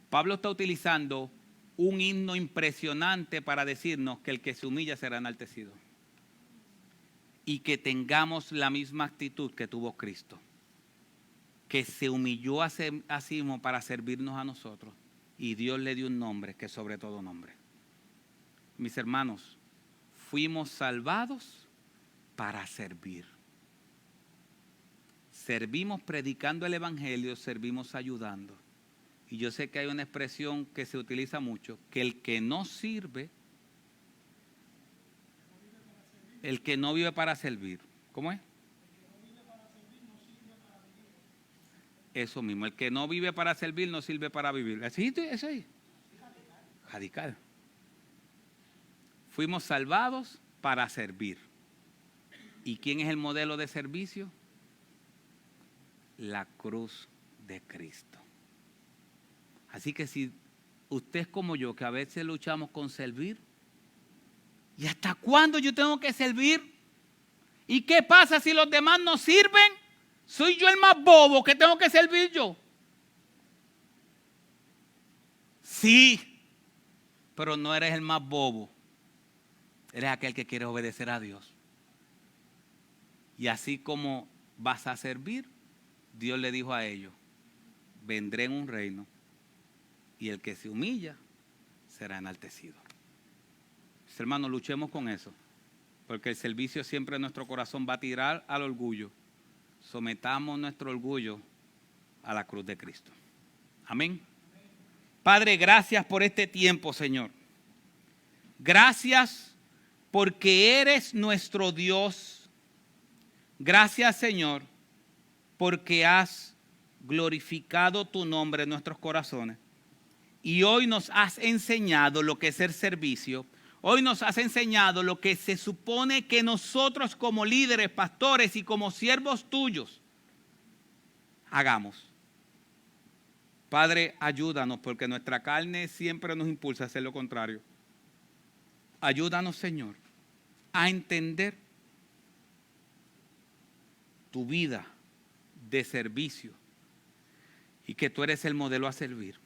Pablo está utilizando un himno impresionante para decirnos que el que se humilla será enaltecido. Y que tengamos la misma actitud que tuvo Cristo, que se humilló a sí mismo para servirnos a nosotros, y Dios le dio un nombre que es sobre todo nombre. Mis hermanos, fuimos salvados para servir. Servimos predicando el evangelio, servimos ayudando. Y yo sé que hay una expresión que se utiliza mucho, que el que no sirve, el que no vive para servir. ¿Cómo es? Eso mismo, el que no vive para servir no sirve para vivir. ¿Así? Eso ahí. Radical. Fuimos salvados para servir. ¿Y quién es el modelo de servicio? La cruz de Cristo. Así que si usted es como yo, que a veces luchamos con servir, ¿y hasta cuándo yo tengo que servir? ¿Y qué pasa si los demás no sirven? ¿Soy yo el más bobo que tengo que servir yo? Sí, pero no eres el más bobo. Eres aquel que quiere obedecer a Dios. Y así como vas a servir, Dios le dijo a ellos, vendré en un reino y el que se humilla será enaltecido. Mis hermanos, luchemos con eso, porque el servicio siempre en nuestro corazón va a tirar al orgullo. Sometamos nuestro orgullo a la cruz de Cristo. Amén. Padre, gracias por este tiempo, Señor. Gracias porque eres nuestro Dios. Gracias, Señor, porque has glorificado tu nombre en nuestros corazones. Y hoy nos has enseñado lo que es el servicio. Hoy nos has enseñado lo que se supone que nosotros como líderes, pastores y como siervos tuyos hagamos. Padre, ayúdanos porque nuestra carne siempre nos impulsa a hacer lo contrario. Ayúdanos, Señor, a entender tu vida de servicio y que tú eres el modelo a seguir.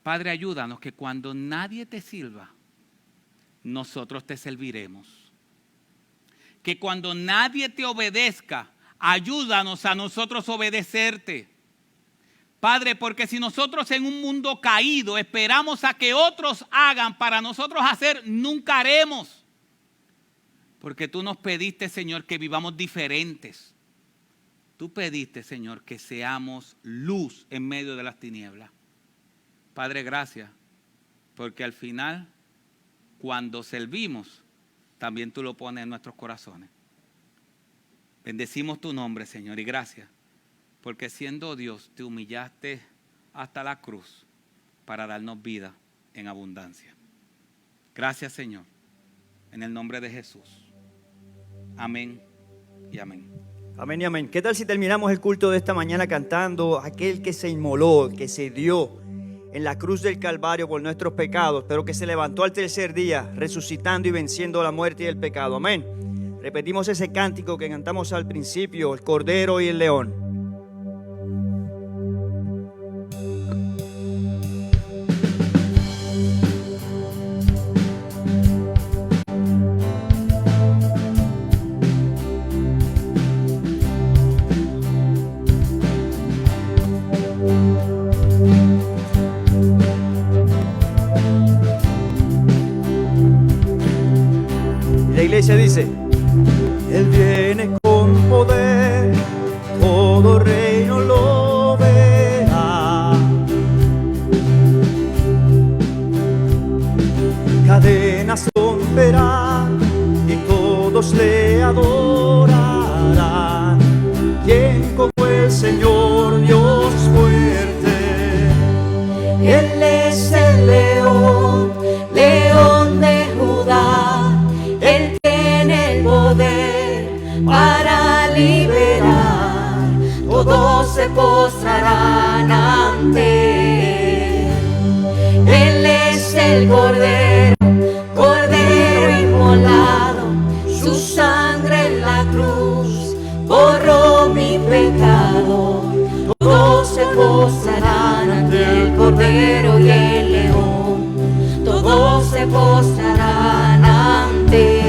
Padre, ayúdanos que cuando nadie te sirva, nosotros te serviremos. Que cuando nadie te obedezca, ayúdanos a nosotros obedecerte. Padre, porque si nosotros en un mundo caído esperamos a que otros hagan para nosotros hacer, nunca haremos. Porque tú nos pediste, Señor, que vivamos diferentes. Tú pediste, Señor, que seamos luz en medio de las tinieblas. Padre, gracias, porque al final, cuando servimos, también tú lo pones en nuestros corazones. Bendecimos tu nombre, Señor, y gracias, porque siendo Dios, te humillaste hasta la cruz para darnos vida en abundancia. Gracias, Señor, en el nombre de Jesús. Amén y amén. Amén y amén. ¿Qué tal si terminamos el culto de esta mañana cantando aquel que se inmoló, que se dio en la cruz del Calvario por nuestros pecados, pero que se levantó al tercer día, resucitando y venciendo la muerte y el pecado? Amén. Repetimos ese cántico que cantamos al principio, el Cordero y el León. La iglesia dice: Él viene con poder, todo reino lo verá. Cadenas romperá y todos le adorarán. ¿Quién como el Señor Dios fuerte? Él es el león, león de Judá. Él tiene el poder para liberar. Todos se postrarán ante Él. Él es el Cordero, Cordero inmolado. Su sangre en la cruz borró mi pecado. Todos se postrarán ante el Cordero y el León. Todos se postrarán ante Él.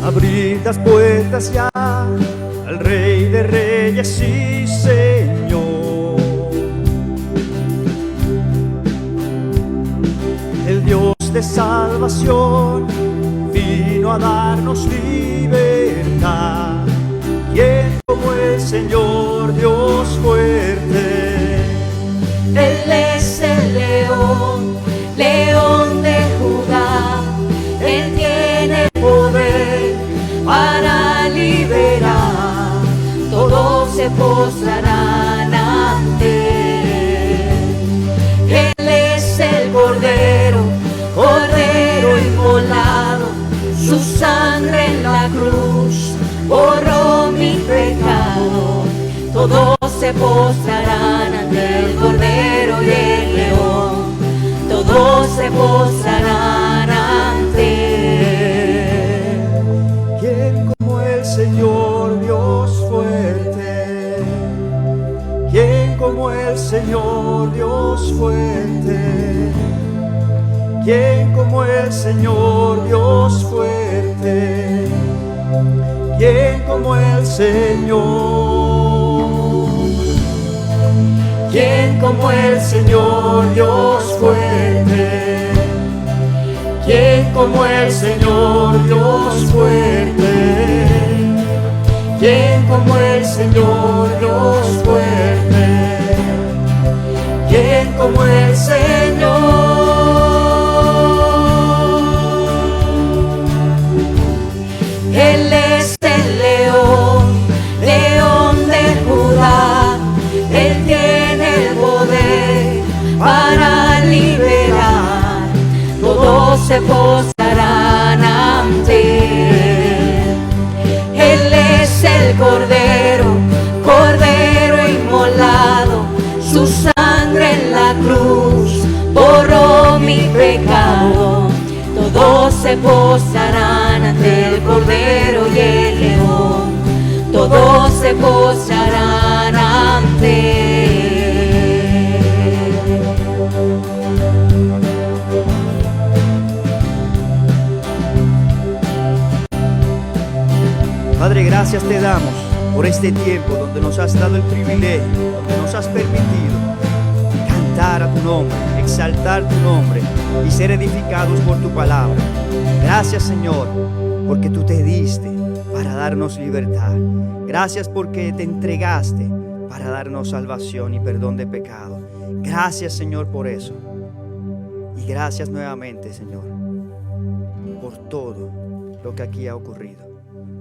Abrid las puertas ya al Rey de Reyes y Señor, el Dios de salvación vino a darnos libertad. ¿Quién como el Señor Dios fuerte? Él es el león, león de Judá. Él tiene poder para liberar. Todos se postrarán ante Él. Él es el Cordero, Cordero inmolado. Su sangre en la cruz borró mi pecado. Todos se postrarán ante el Cordero y el León. Todos se postrarán ante Él. ¿Quién como el Señor Dios fuerte? ¿Quién como el Señor Dios fuerte? ¿Quién como el Señor Dios fuerte? ¿Quién como el Señor? ¿Quién como el Señor Dios fuerte? ¿Quién como el Señor Dios fuerte? ¿Quién como el Señor Dios fuerte? ¿Quién como el Señor? Él es el león. todos se postrarán ante Él. Él es el Cordero, Cordero inmolado, su sangre en la cruz borró mi pecado. Todos se postrarán ante el Cordero y el León, todos se postrarán ante Él. Padre, gracias te damos por este tiempo donde nos has dado el privilegio, donde nos has permitido cantar a tu nombre, exaltar tu nombre y ser edificados por tu palabra. Gracias, Señor, porque tú te diste para darnos libertad. Gracias porque te entregaste para darnos salvación y perdón de pecado. Gracias, Señor, por eso. Y gracias nuevamente, Señor, por todo lo que aquí ha ocurrido.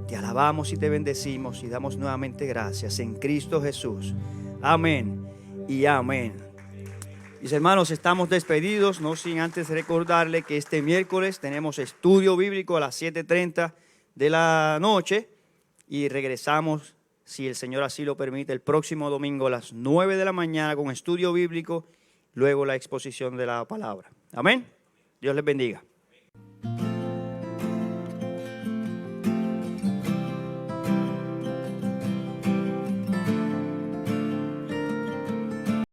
Te alabamos y te bendecimos y damos nuevamente gracias en Cristo Jesús. Amén y amén. Mis hermanos, estamos despedidos, no sin antes recordarle que este miércoles tenemos estudio bíblico a las 7:30 de la noche y regresamos, si el Señor así lo permite, el próximo domingo a las 9 de la mañana con estudio bíblico, luego la exposición de la palabra. Amén. Dios les bendiga.